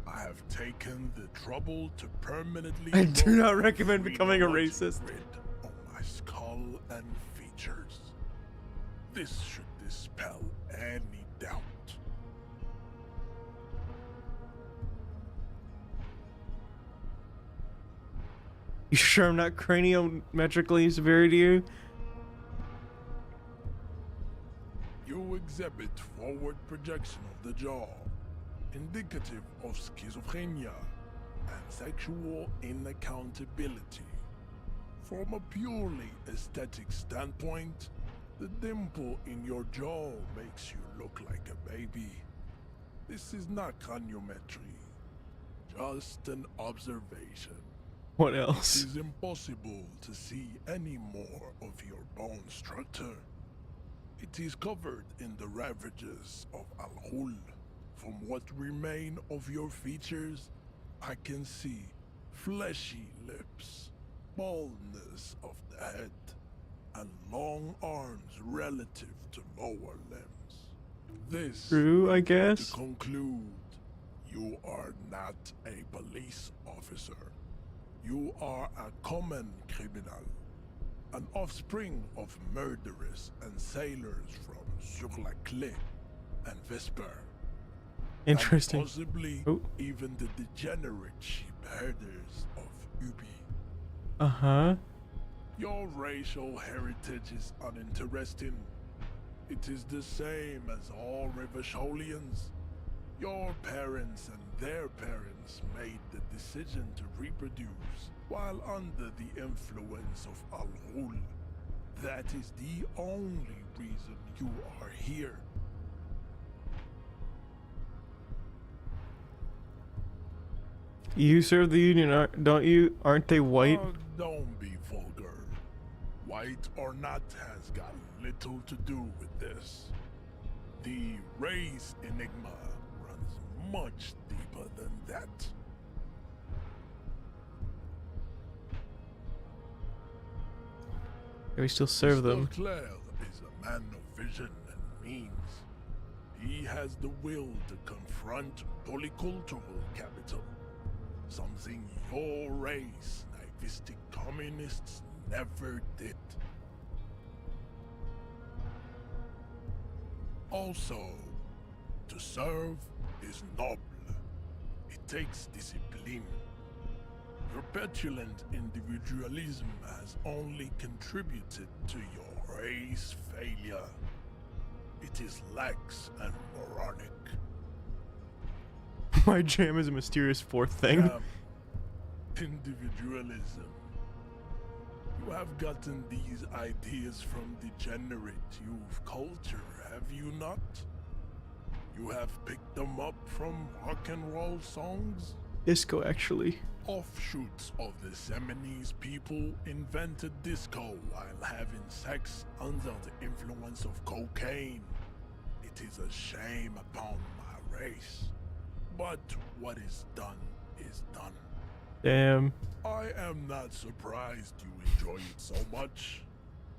I have taken the trouble to permanently I do not mold recommend the becoming a freelance racist. grid on my skull and features. This should dispel any doubt. You sure I'm not craniometrically superior to you? You exhibit forward projection of the jaw, indicative of schizophrenia and sexual inaccountability. From a purely aesthetic standpoint, the dimple in your jaw makes you look like a baby. This is not craniometry, just an observation. What else? It is impossible to see any more of your bone structure. It is covered in the ravages of Al Ghul. From what remain of your features, I can see fleshy lips, baldness of the head, and long arms relative to lower limbs. This True, I leads me guess. to conclude you are not a police officer. You are a common criminal, an offspring of murderers and sailors from Sur-la-Clé and Vesper. Interesting. And possibly Oh. even the degenerate sheep herders of Ubi. Uh-huh. Your racial heritage is uninteresting. It is the same as all Rivasholians. Your parents and their parents made the decision to reproduce while under the influence of Al Ghul. That is the only reason you are here. You serve the Union, don't you? Aren't they white? Don't be vulgar. White or not has got little to do with this. The race enigma runs much deeper than that. Yeah, we still serve them. Mr. Claire is a man of vision and means. He has the will to confront polycultural capital, something your race, naivistic communists, never did. Also, to serve is noble. It takes discipline. Your petulant individualism has only contributed to your race failure. It is lax and moronic. My jam is a mysterious fourth thing. Individualism. You have gotten these ideas from degenerate youth culture, have you not? You have picked them up from rock and roll songs? Disco, actually. Offshoots of the Seminoles people invented disco while having sex under the influence of cocaine. It is a shame upon my race, but what is done is done. Damn. I am not surprised you enjoy it so much.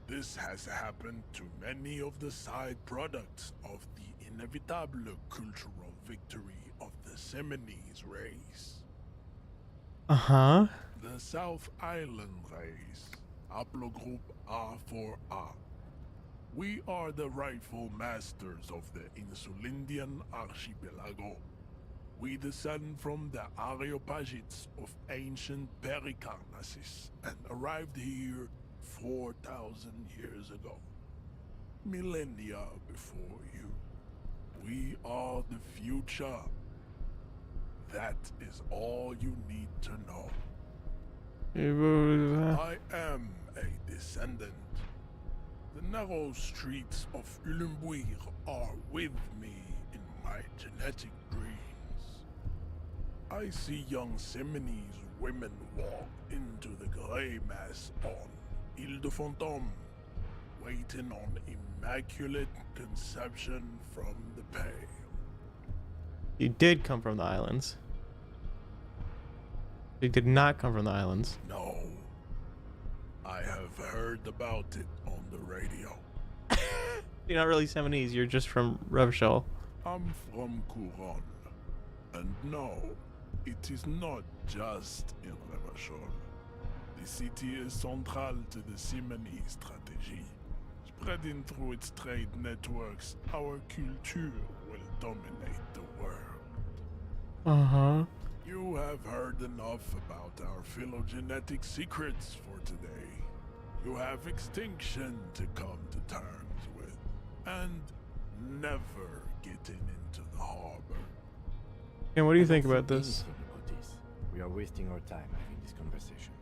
This has happened to many of the side products of the inevitable cultural victory of the Seminoles race. Uh-huh. The South Island race, haplogroup A4A. We are the rightful masters of the Insulindian archipelago. We descend from the Areopagites of ancient Pericarnassus and arrived here 4,000 years ago. Millennia before you. We are the future. That is all you need to know. I am a descendant. The narrow streets of Ulimbuir are with me in my genetic dreams. I see young Seminoles women walk into the grey mass on Ile de Fantôme, waiting on immaculate conception from the pale. You did come from the islands. You did not come from the islands. No. I have heard about it on the radio. You're not really Seminoles, you're just from Revachol. I'm from Couronne. And no, it is not just in Revachol. The city is central to the Seminoles strategy. Spreading through its trade networks, our culture will dominate the world. Uh-huh. You have heard enough about our phylogenetic secrets for today. You have extinction to come to terms with, and never getting into the harbor. And what do you think about this? We are wasting our time having this conversation.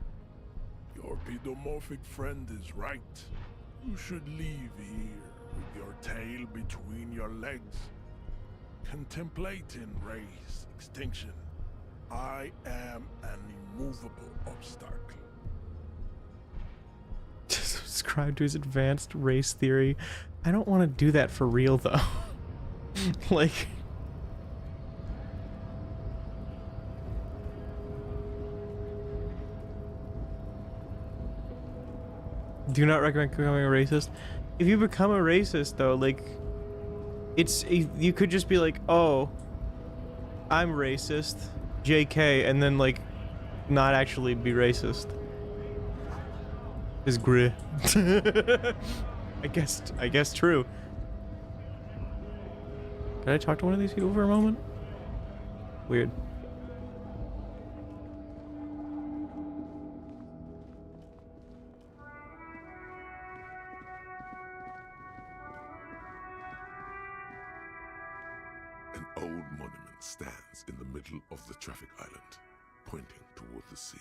Your pedomorphic friend is right. You should leave here with your tail between your legs, contemplating race extinction. I am an immovable obstacle. Subscribe to his advanced race theory. I don't want to do that for real, though. Like... Do not recommend becoming a racist. If you become a racist, though, like... you could just be like, oh, I'm racist, JK, and then, like, not actually be racist. Is gray. I guess true. Can I talk to one of these people for a moment? Weird. An old monument stands in the middle of the traffic island, pointing toward the sea.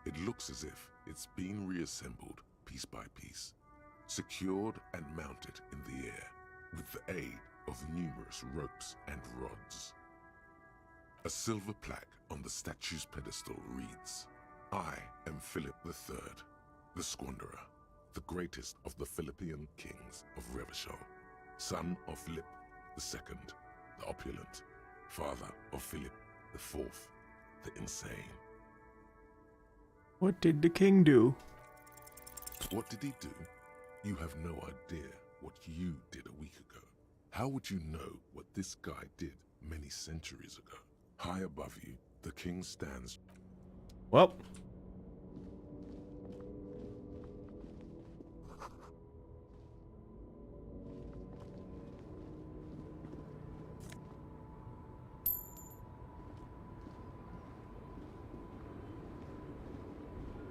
It looks as if it's been reassembled piece by piece, secured and mounted in the air with the aid of numerous ropes and rods. A silver plaque on the statue's pedestal reads, "I am Philip III, the Squanderer, the greatest of the Philippian kings of Revachol, son of Philip II, the opulent, father of Philip IV, the insane." What did the king do? What did he do? You have no idea what you did a week ago. How would you know what this guy did many centuries ago? High above you, the king stands. Well.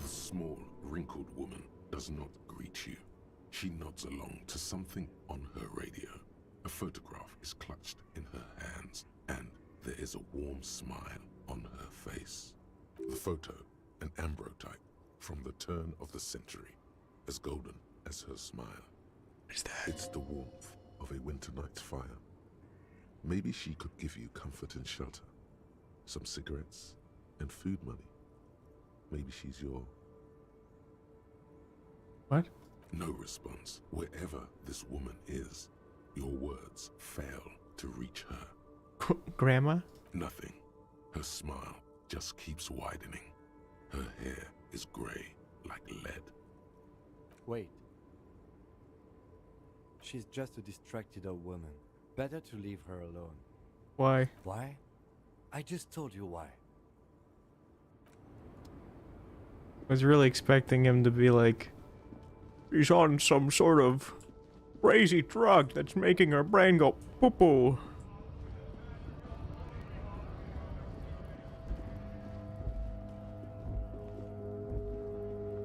The small, wrinkled woman does not greet you. She nods along to something on her radio. A photograph is clutched in her hands, and there is a warm smile on her face. The photo, an ambrotype from the turn of the century, as golden as her smile. What is that? It's the warmth of a winter night's fire. Maybe she could give you comfort and shelter. Some cigarettes and food money. Maybe she's your... What? No response. Wherever this woman is, your words fail to reach her. Grandma? Nothing. Her smile just keeps widening. Her hair is gray like lead. Wait. She's just a distracted old woman. Better to leave her alone. Why? Why? I just told you why. I was really expecting him to be like, he's on some sort of crazy drug that's making her brain go poo-poo.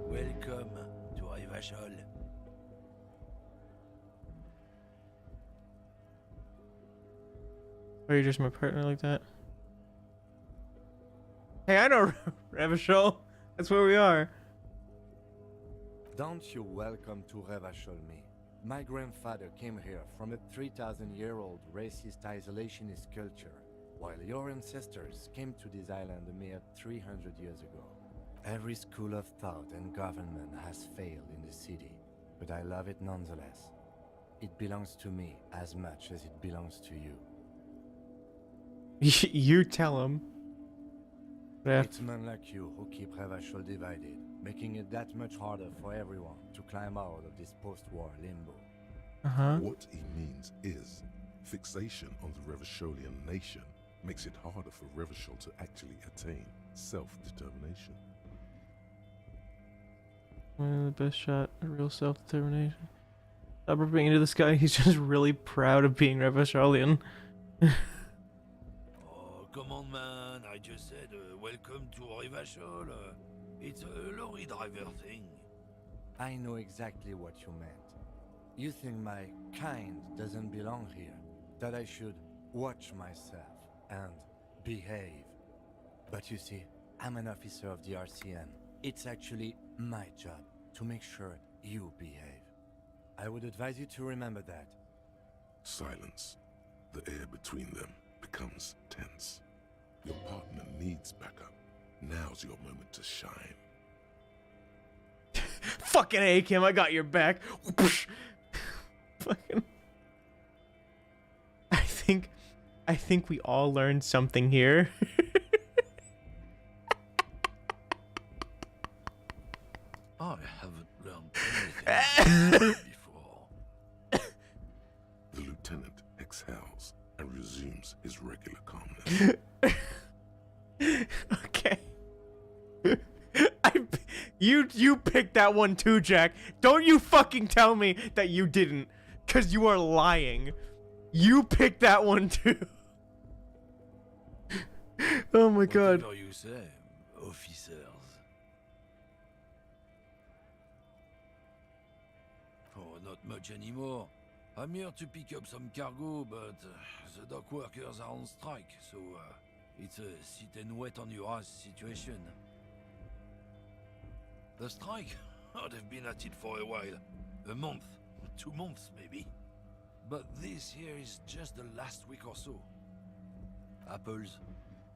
Welcome to Rivachol. Are you just my partner like that? Hey, I know Revachol. That's where we are. Don't you welcome to Revachol me. My grandfather came here from a 3,000-year-old racist isolationist culture, while your ancestors came to this island a mere 300 years ago. Every school of thought and government has failed in the city, but I love it nonetheless. It belongs to me as much as it belongs to you. You tell him. Yeah. It's men like you who keep Revachol divided, making it that much harder for everyone to climb out of this post-war limbo. What he means is, fixation on the Revacholian nation makes it harder for Revachol to actually attain self-determination. The best shot at real self-determination. Stop ripping into this guy. He's just really proud of being Revacholian. Come on, man. I just said welcome to Rivachol. It's a lorry driver thing. I know exactly what you meant. You think my kind doesn't belong here, that I should watch myself and behave. But you see, I'm an officer of the RCN. It's actually my job to make sure you behave. I would advise you to remember that. Silence. The air between them becomes tense. Your partner needs backup. Now's your moment to shine. Fucking A, Kim, I got your back. Fucking. I think we all learned something here. I haven't learned anything before. The lieutenant exhales and resumes his regular calmness. Okay. You picked that one too, Jack. Don't you fucking tell me that you didn't, cause you are lying. You picked that one too. Oh my god. Whatever you say, officers. Oh, not much anymore. I'm here to pick up some cargo, but the dock workers are on strike, so it's a sit and wait on your ass situation. The strike? Oh, they've been at it for a while. A month, 2 months maybe. But this here is just the last week or so. Apples?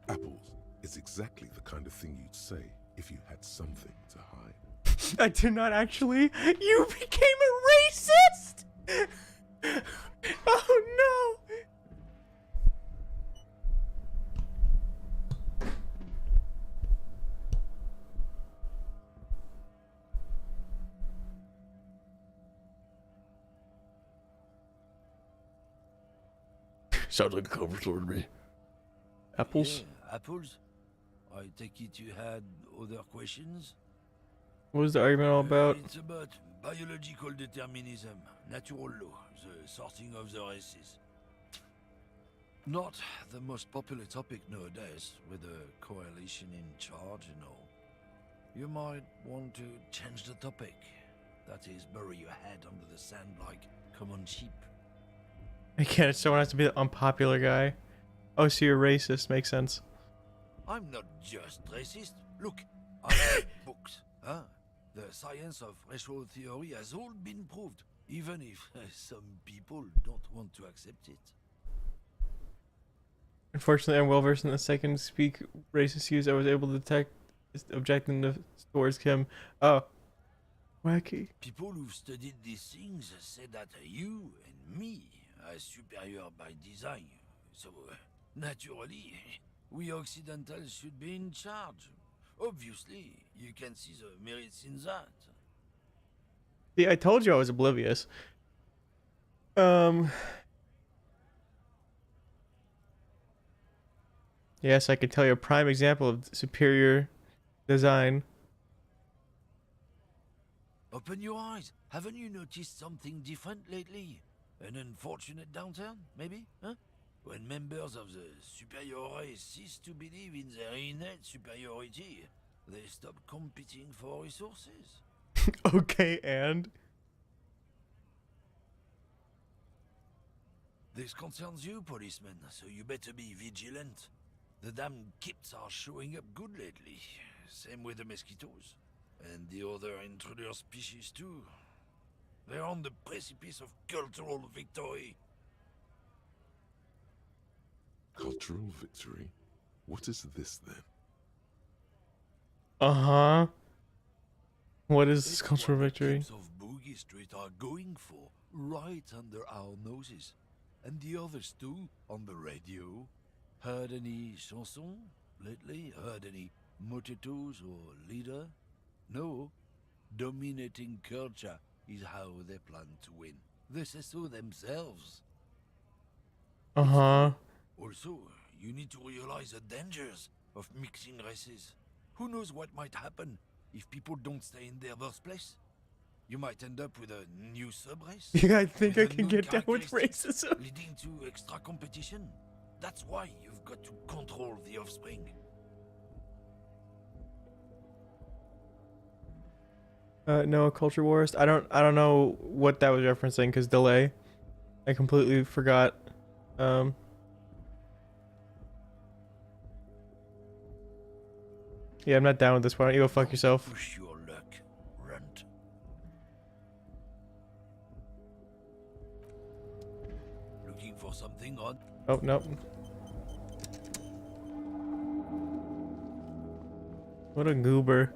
Apples is exactly the kind of thing you'd say if you had something to hide. I did not actually. You became a racist! Oh no! Sounds like a cover story to me. Apples? Yeah, apples? I take it you had other questions? What was the argument all about? It's about biological determinism, natural law, the sorting of the races. Not the most popular topic nowadays, with the coalition in charge and all. You might want to change the topic. That is, bury your head under the sand like common sheep. I get it, someone has to be the unpopular guy. Oh, so you're racist, makes sense. I'm not just racist. Look, I read books. Huh? The science of racial theory has all been proved, even if some people don't want to accept it. Unfortunately, I'm well versed in the second speak racist use. I was able to detect objecting towards Kim. Oh, wacky. People who've studied these things say that you and me are superior by design. So, naturally, we Occidentals should be in charge. Obviously, you can see the merits in that. See, I told you I was oblivious. Yes, I could tell you a prime example of superior design. Open your eyes. Haven't you noticed something different lately? An unfortunate downturn, maybe? Huh? When members of the superior race cease to believe in their innate superiority, they stop competing for resources. Okay, and? This concerns you, policeman, so you better be vigilant. The damn kips are showing up good lately. Same with the mosquitoes. And the other intruder species too. They're on the precipice of cultural victory. Cultural victory? What is this then? Uh-huh. What is this cultural victory? Kips of Boogie Street are going for, right under our noses. And the others too, on the radio. Heard any chansons lately? Heard any motetos or leader? No. Dominating culture is how they plan to win. They say so themselves. Uh-huh. Also, you need to realize the dangers of mixing races. Who knows what might happen if people don't stay in their birthplace? You might end up with a new sub-race. Yeah, I think I with can unknown get down with characteristics, racism. leading to extra competition. That's why you've got to control the offspring. No, culture warist. I don't know what that was referencing because delay. I completely forgot. Yeah, I'm not down with this. Why don't you go fuck yourself? Push your luck, runt. Looking for something on? Oh, no. What a goober.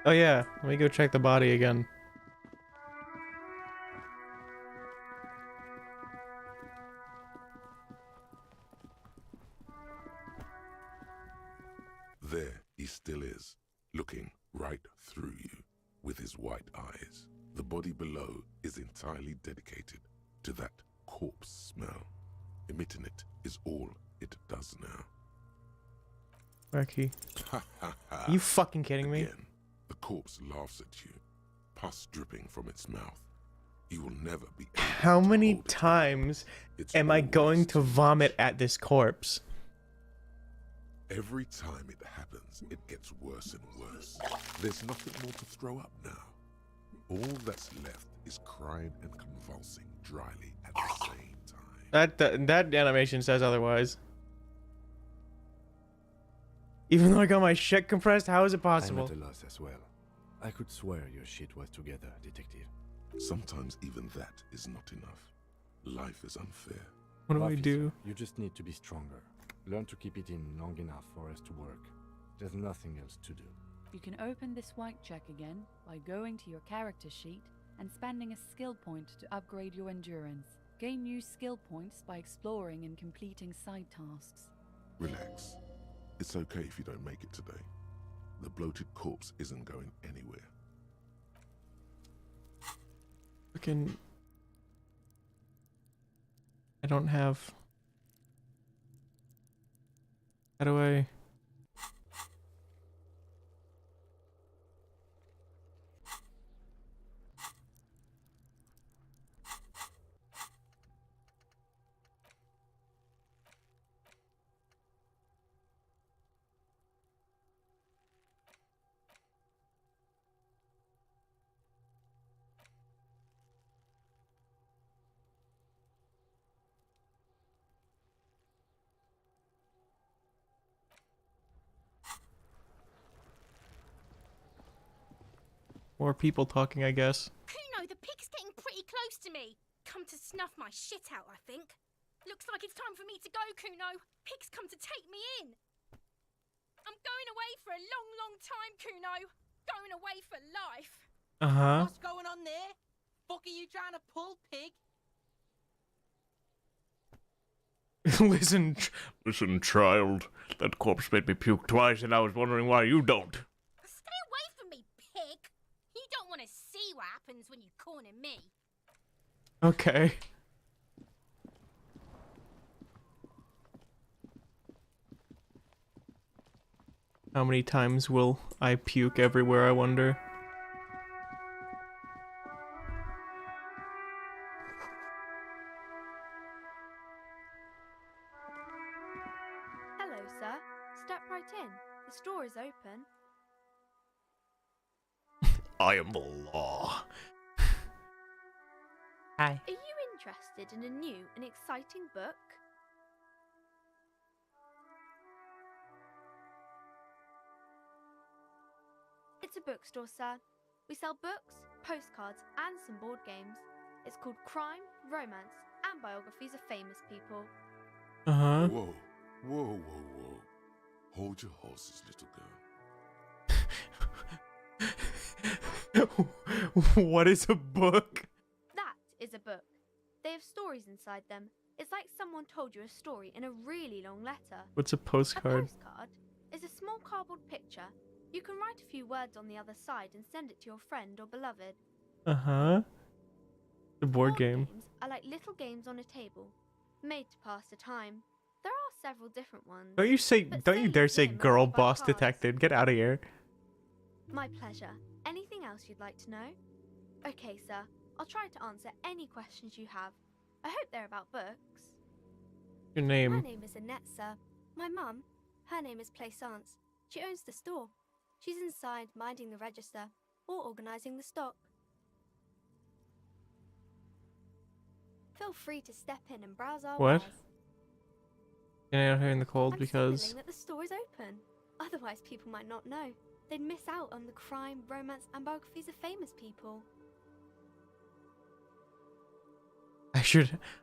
Oh yeah, let me go check the body again. There he still is, looking right through you with his white eyes. The body below is entirely dedicated to that corpse smell. Emitting it is all it does now. Wacky. Are you fucking kidding me? Again, the corpse laughs at you, pus dripping from its mouth. You will never be able How many times am I going to vomit at this corpse? Every time it happens, it gets worse and worse. There's nothing more to throw up now. All that's left is crying and convulsing dryly at the same time. That animation says otherwise. Even though I got my shit compressed, how is it possible? I'm at a loss as well. I could swear your shit was together, detective. Sometimes even that is not enough. Life is unfair. What do I Officer, do? You just need to be stronger. Learn to keep it in long enough for us to work. There's nothing else to do. You can open this white check again by going to your character sheet and spending a skill point to upgrade your endurance. Gain new skill points by exploring and completing side tasks. Relax. It's okay if you don't make it today. The bloated corpse isn't going anywhere. Fucking... I don't have... How do I... More people talking, I guess. Kuno, the pig's getting pretty close to me. Come to snuff my shit out, I think. Looks like it's time for me to go, Kuno. Pig's come to take me in. I'm going away for a long, long time, Kuno. Going away for life. Uh-huh. What's going on there? Fuck are you trying to pull, pig? Listen, child. That corpse made me puke twice, and I was wondering why you don't. Stay away from me, pig. You don't want to see what happens when you corner me. Okay. How many times will I puke everywhere, I wonder? Hello, sir. Step right in. The store is open. I am the law. Hi. Are you interested in a new and exciting book? It's a bookstore, sir. We sell books, postcards, and some board games. It's called Crime, Romance, and Biographies of Famous People. Uh-huh. Whoa, whoa, whoa, whoa. Hold your horses, little girl. What is a book? That is a book. They have stories inside them. It's like someone told you a story in a really long letter. What's a postcard? A postcard is a small cardboard picture. You can write a few words on the other side and send it to your friend or beloved. Uh-huh. The board game. Games are like little games on a table, made to pass the time. There are several different ones. Don't you dare say girl boss detected. Get out of here. My pleasure. Anything else you'd like to know? Okay, sir. I'll try to answer any questions you have. I hope they're about books. Your name. My name is Annette, sir. My mum, her name is Plaisance. She owns the store. She's inside minding the register or organising the stock. Feel free to step in and browse our What? wares. Getting out here in the cold I'm because... signaling that the store is open. Otherwise, people might not know. They'd miss out on the crime, romance, and biographies of famous people.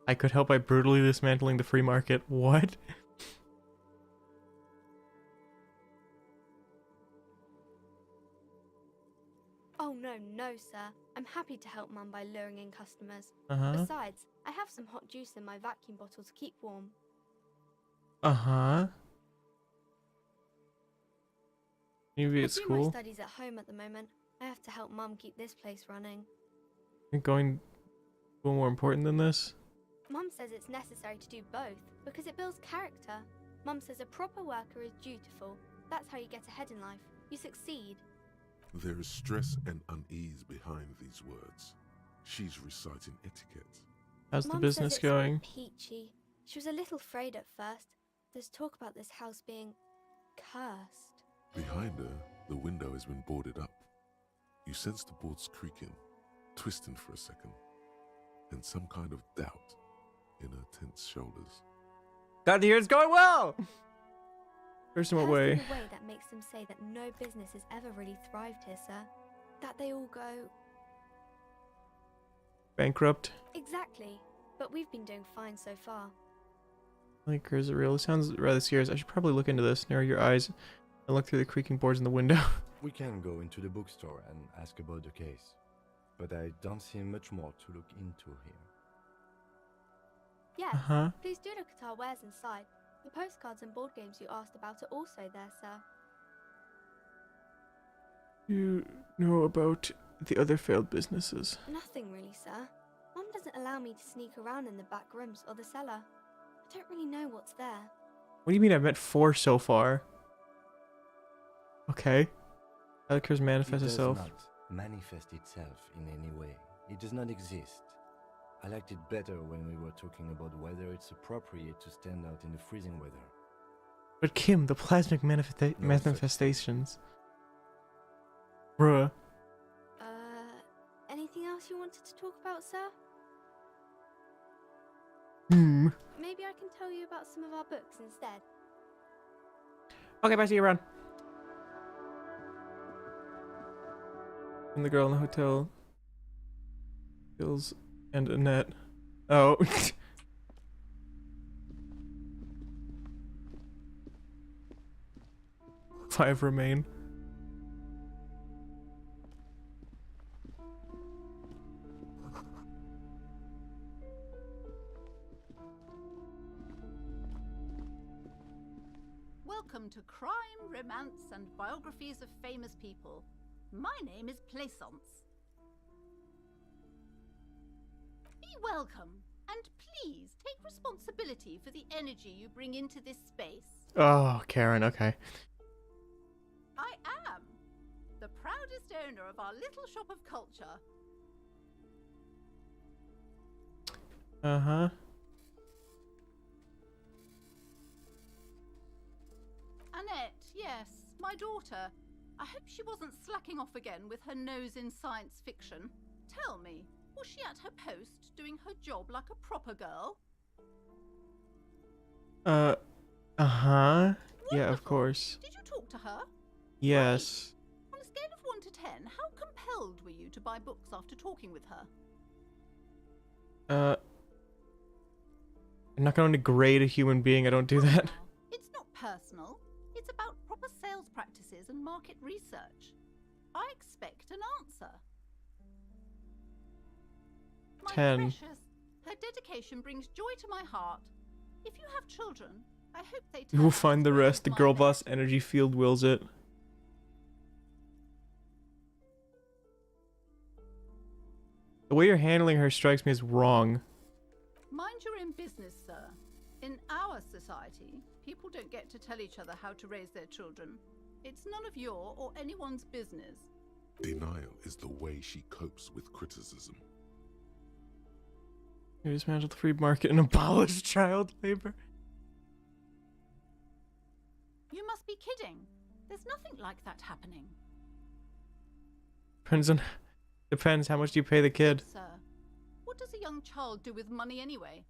I could help by brutally dismantling the free market. What? Oh, no, sir. I'm happy to help Mum by luring in customers. Uh-huh. Besides, I have some hot juice in my vacuum bottle to keep warm. Uh-huh. Maybe I it's do my cool. studies at home at the moment. I have to help Mum keep this place running. You're going more important than this? Mum says it's necessary to do both because it builds character. Mum says a proper worker is dutiful. That's how you get ahead in life. You succeed. There is stress and unease behind these words. She's reciting etiquette. How's the Mum business says it's going? peachy. She was a little afraid at first. There's talk about this house being cursed. Behind her, the window has been boarded up. You sense the boards creaking, twisting for a second, and some kind of doubt in her tense shoulders. Glad to hear it's going well! First in what Cursed way? in a way that makes them say that no business has ever really thrived here, sir. That they all go... Bankrupt? Exactly. But we've been doing fine so far. Like, is it real? It sounds rather serious. I should probably look into this. Narrow your eyes and look through the creaking boards in the window. We can go into the bookstore and ask about the case, but I don't see much more to look into here. Yes, Uh-huh. please do look at our wares inside. The postcards and board games you asked about are also there, sir. You know about the other failed businesses? Nothing really, sir. Mum doesn't allow me to sneak around in the back rooms or the cellar. I don't really know what's there. What do you mean I've met 4 so far? Okay. How occurs manifest It itself? does not manifest itself in any way. It does not exist. I liked it better when we were talking about whether it's appropriate to stand out in the freezing weather. But Kim, the plasmic manifestations. Bruh. Anything else you wanted to talk about, sir? Maybe I can tell you about some of our books instead. Okay, bye, see you around. And the girl in the hotel. Gills and Annette. Oh. 5 remain. Welcome to Crime, Romance, and Biographies of Famous People. My name is Plaisance. Be welcome, and please take responsibility for the energy you bring into this space. Oh, Karen, okay. I am the proudest owner of our little shop of culture. Uh-huh. Annette, yes, my daughter. I hope she wasn't slacking off again with her nose in science fiction. Tell me, was she at her post doing her job like a proper girl? Uh-huh. Yeah, of course. Did you talk to her? Yes. On a scale of 1 to 10, how compelled were you to buy books after talking with her? I'm not going to degrade a human being. I don't do that. It's not personal. It's about proper sales practices and market research. I expect an answer. My 10. precious, her dedication brings joy to my heart. If you have children, I hope they You will find the rest. The girl boss energy field wills it. The way you're handling her strikes me as wrong. Mind you're in business, sir. In our society, people don't get to tell each other how to raise their children. It's none of your or anyone's business. Denial is the way she copes with criticism. You dismantle the free market and abolish child labor. You must be kidding. There's nothing like that happening. Depends how much do you pay the kid. Sir, what does a young child do with money anyway?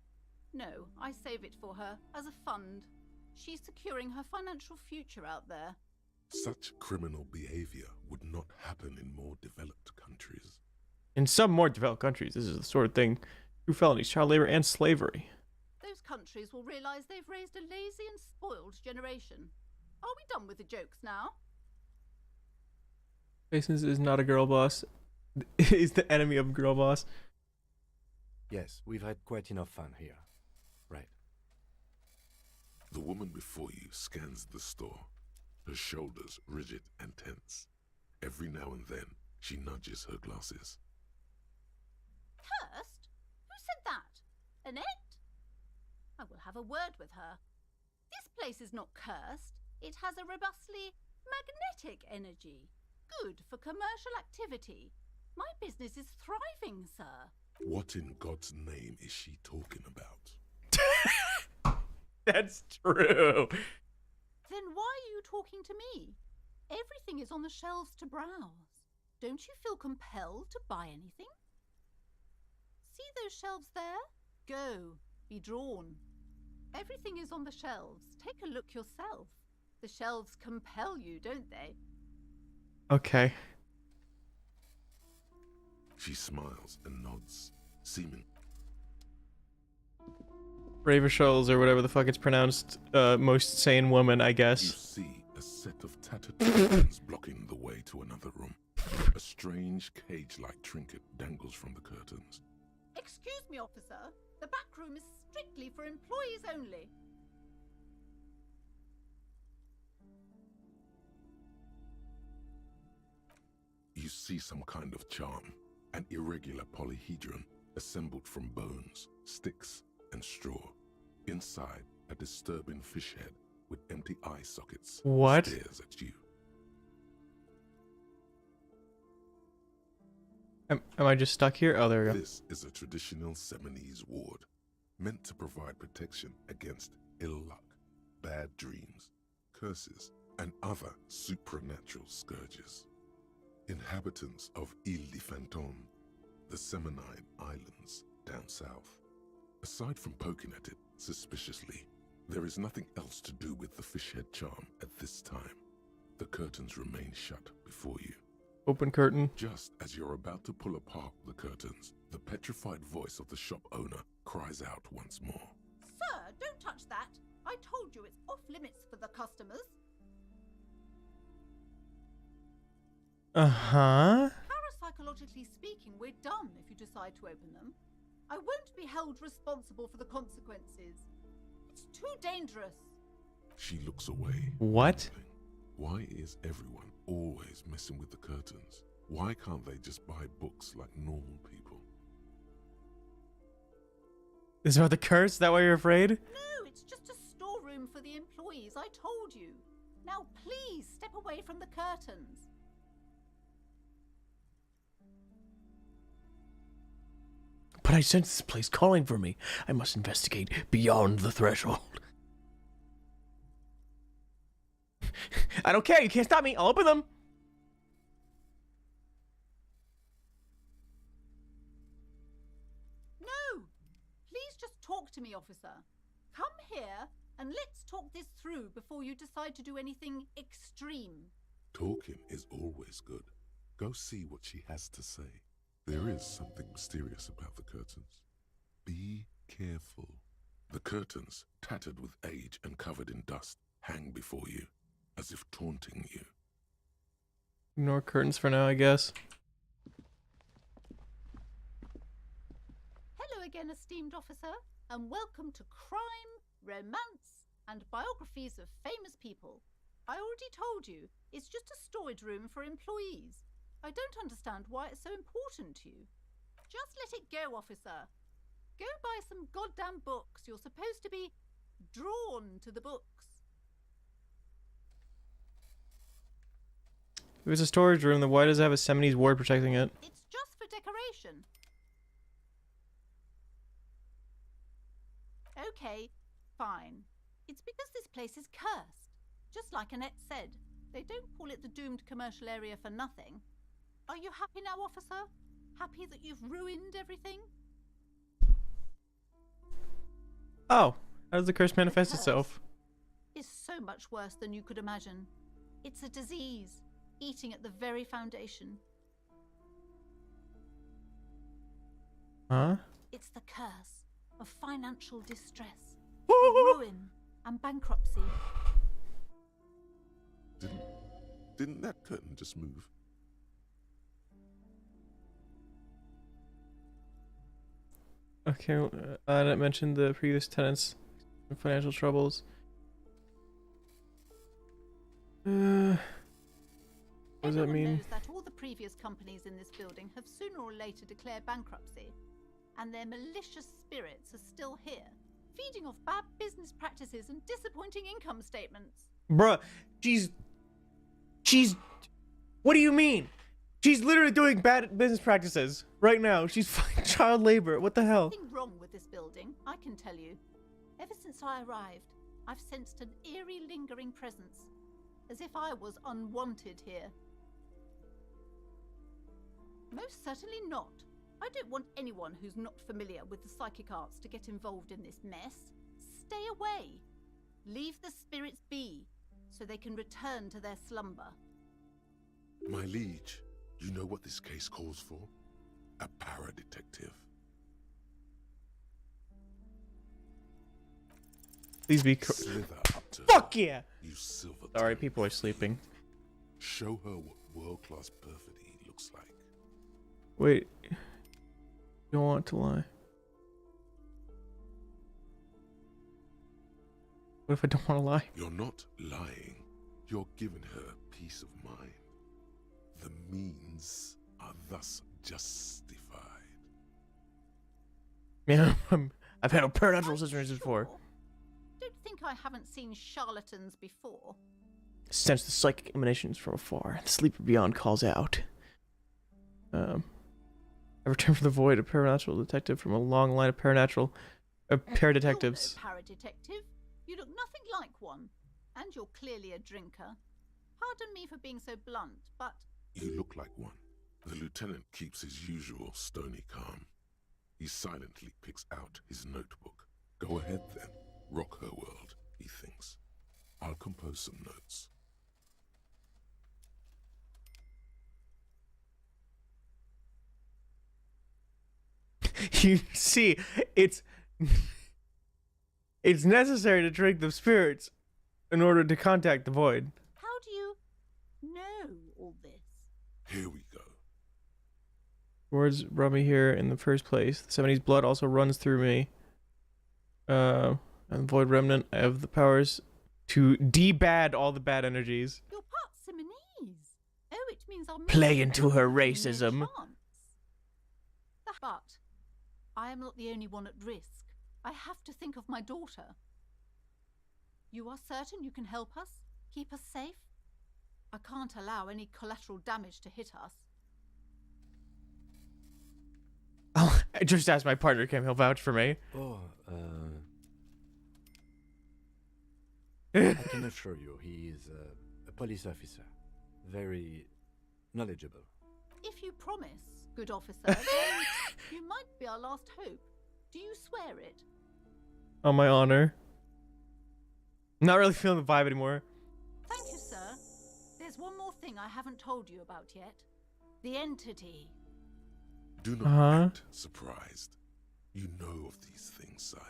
No, I save it for her as a fund. She's securing her financial future out there. Such criminal behavior would not happen in more developed countries. In some more developed countries, this is the sort of thing. True felonies, child labor, and slavery. Those countries will realize they've raised a lazy and spoiled generation. Are we done with the jokes now? Patience is not a girl boss. Is the enemy of girl boss. Yes, we've had quite enough fun here. Right. The woman before you scans the store, her shoulders rigid and tense. Every now and then, she nudges her glasses. Cursed? Who said that? Annette? I will have a word with her. This place is not cursed. It has a robustly magnetic energy. Good for commercial activity. My business is thriving, sir. What in God's name is she talking about? That's true. Then why are you talking to me? Everything is on the shelves to browse. Don't you feel compelled to buy anything? See those shelves there? Go. Be drawn. Everything is on the shelves. Take a look yourself. The shelves compel you, don't they? Okay. She smiles and nods, seeming Ravershoals or whatever the fuck it's pronounced. Most sane woman, I you guess. see a set of tattered curtains blocking the way to another room. A strange cage-like trinket dangles from the curtains. Excuse me, officer. The back room is strictly for employees only. You see some kind of charm, an irregular polyhedron assembled from bones, sticks, and straw. Inside, a disturbing fish head with empty eye sockets What? stares at you. Am I just stuck here? Oh, there we go. This is a traditional Seminese ward, meant to provide protection against ill luck, bad dreams, curses, and other supernatural scourges. Inhabitants of Ile de Fantôme, the Seminine Islands down south. Aside from poking at it suspiciously, there is nothing else to do with the fish head charm at this time. The curtains remain shut before you. Open curtain. Just as you're about to pull apart the curtains, the petrified voice of the shop owner cries out once more. Sir, don't touch that. I told you it's off limits for the customers. Uh-huh. Parapsychologically speaking, we're done if you decide to open them. I won't be held responsible for the consequences. It's too dangerous. She looks away. What? Why is everyone always messing with the curtains? Why can't they just buy books like normal people? Is it about the curse? Is that why you're afraid? No, it's just a storeroom for the employees, I told you. Now please step away from the curtains. But I sense this place calling for me. I must investigate beyond the threshold. I don't care. You can't stop me. I'll open them. No! Please just talk to me, officer. Come here and let's talk this through before you decide to do anything extreme. Talking is always good. Go see what she has to say. There is something mysterious about the curtains. Be careful. The curtains, tattered with age and covered in dust, hang before you, as if taunting you. Ignore curtains for now, I guess. Hello again, esteemed officer, and welcome to Crime, Romance, and Biographies of Famous People. I already told you, it's just a storage room for employees. I don't understand why it's so important to you. Just let it go, officer. Go buy some goddamn books. You're supposed to be drawn to the books. If it's a storage room, then why does it have a 70s ward protecting it? It's just for decoration. Okay, fine. It's because this place is cursed. Just like Annette said, they don't call it the doomed commercial area for nothing. Are you happy now, officer? Happy that you've ruined everything? Oh, how does the curse manifest itself? It's so much worse than you could imagine. It's a disease, eating at the very foundation. Huh? It's the curse of financial distress, ruin, and bankruptcy. Didn't that curtain just move? Okay, I didn't mention the previous tenants' financial troubles. What does that mean? Knows that all the previous companies in this building have sooner or later declared bankruptcy, and their malicious spirits are still here, feeding off bad business practices and disappointing income statements. Bruh, she's... What do you mean? She's literally doing bad business practices right now. She's fucking child labor. What the hell? Nothing wrong with this building, I can tell you. Ever since I arrived, I've sensed an eerie lingering presence, as if I was unwanted here. Most certainly not. I don't want anyone who's not familiar with the psychic arts to get involved in this mess. Stay away. Leave the spirits be, so they can return to their slumber. My liege, you know what this case calls for? A para-detective. Please be Slither up to Fuck her, yeah! You silver Sorry, people are sleeping. Show her what world-class perfidy looks like. Wait. You don't want to lie. What if I don't want to lie? You're not lying. You're giving her peace of mind. The means are thus justified. Yeah, I've had supernatural situations before. Don't think I haven't seen charlatans before. Sense the psychic emanations from afar. The sleeper beyond calls out. I returned from the void, a paranatural detective from a long line of paradetectives. You're no paradetective. You look nothing like one, and you're clearly a drinker. Pardon me for being so blunt, but You look like one. The lieutenant keeps his usual stony calm. He silently picks out his notebook. Go ahead then. Rock her world, he thinks. I'll compose some notes. You see, it's necessary to drink the spirits in order to contact the void. How do you know all this? Here we go. Words brought me here in the first place. The 70s blood also runs through me. And the void remnant, I have the powers to de-bad all the bad energies. You're part Simonese. Oh, it means I'll Play into her racism. But I am not the only one at risk. I have to think of my daughter. You are certain you can help us? Keep us safe? I can't allow any collateral damage to hit us. Oh, I just asked my partner, Kim. He'll vouch for me. Oh, I can assure you he is a police officer. Very knowledgeable. If you promise, good officer, then you might be our last hope. Do you swear it? On my honor. I'm not really feeling the vibe anymore. Thank you, sir. There's one more thing I haven't told you about yet. The entity. Do not act surprised. You know of these things, sire.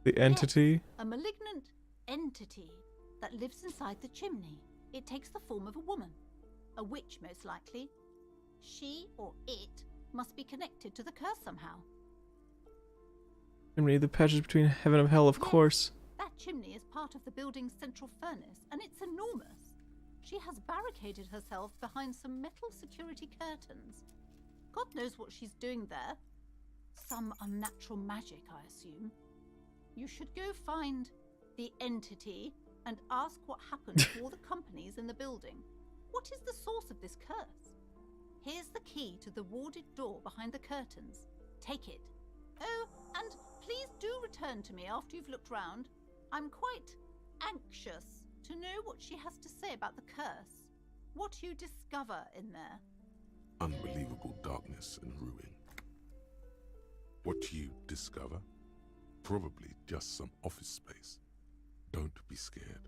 The entity? Yes, a malignant entity that lives inside the chimney. It takes the form of a woman. A witch, most likely. She or it must be connected to the curse somehow. Chimney, the passage between heaven and hell, of course. That chimney is part of the building's central furnace, and it's enormous. She has barricaded herself behind some metal security curtains. God knows what she's doing there. Some unnatural magic, I assume. You should go find the entity and ask what happened to all the companies in the building. What is the source of this curse? Here's the key to the warded door behind the curtains. Take it. Oh, and please do return to me after you've looked round. I'm quite anxious to know what she has to say about the curse. What you discover in there. Unbelievable darkness and ruin. What you discover? Probably just some office space. Don't be scared.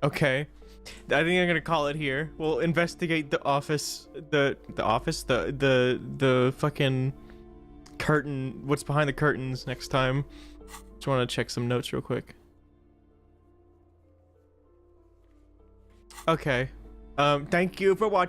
Okay. I think I'm gonna call it here. We'll investigate the office, the fucking curtain, what's behind the curtains next time. Just want to check some notes real quick. Okay. Thank you for watching.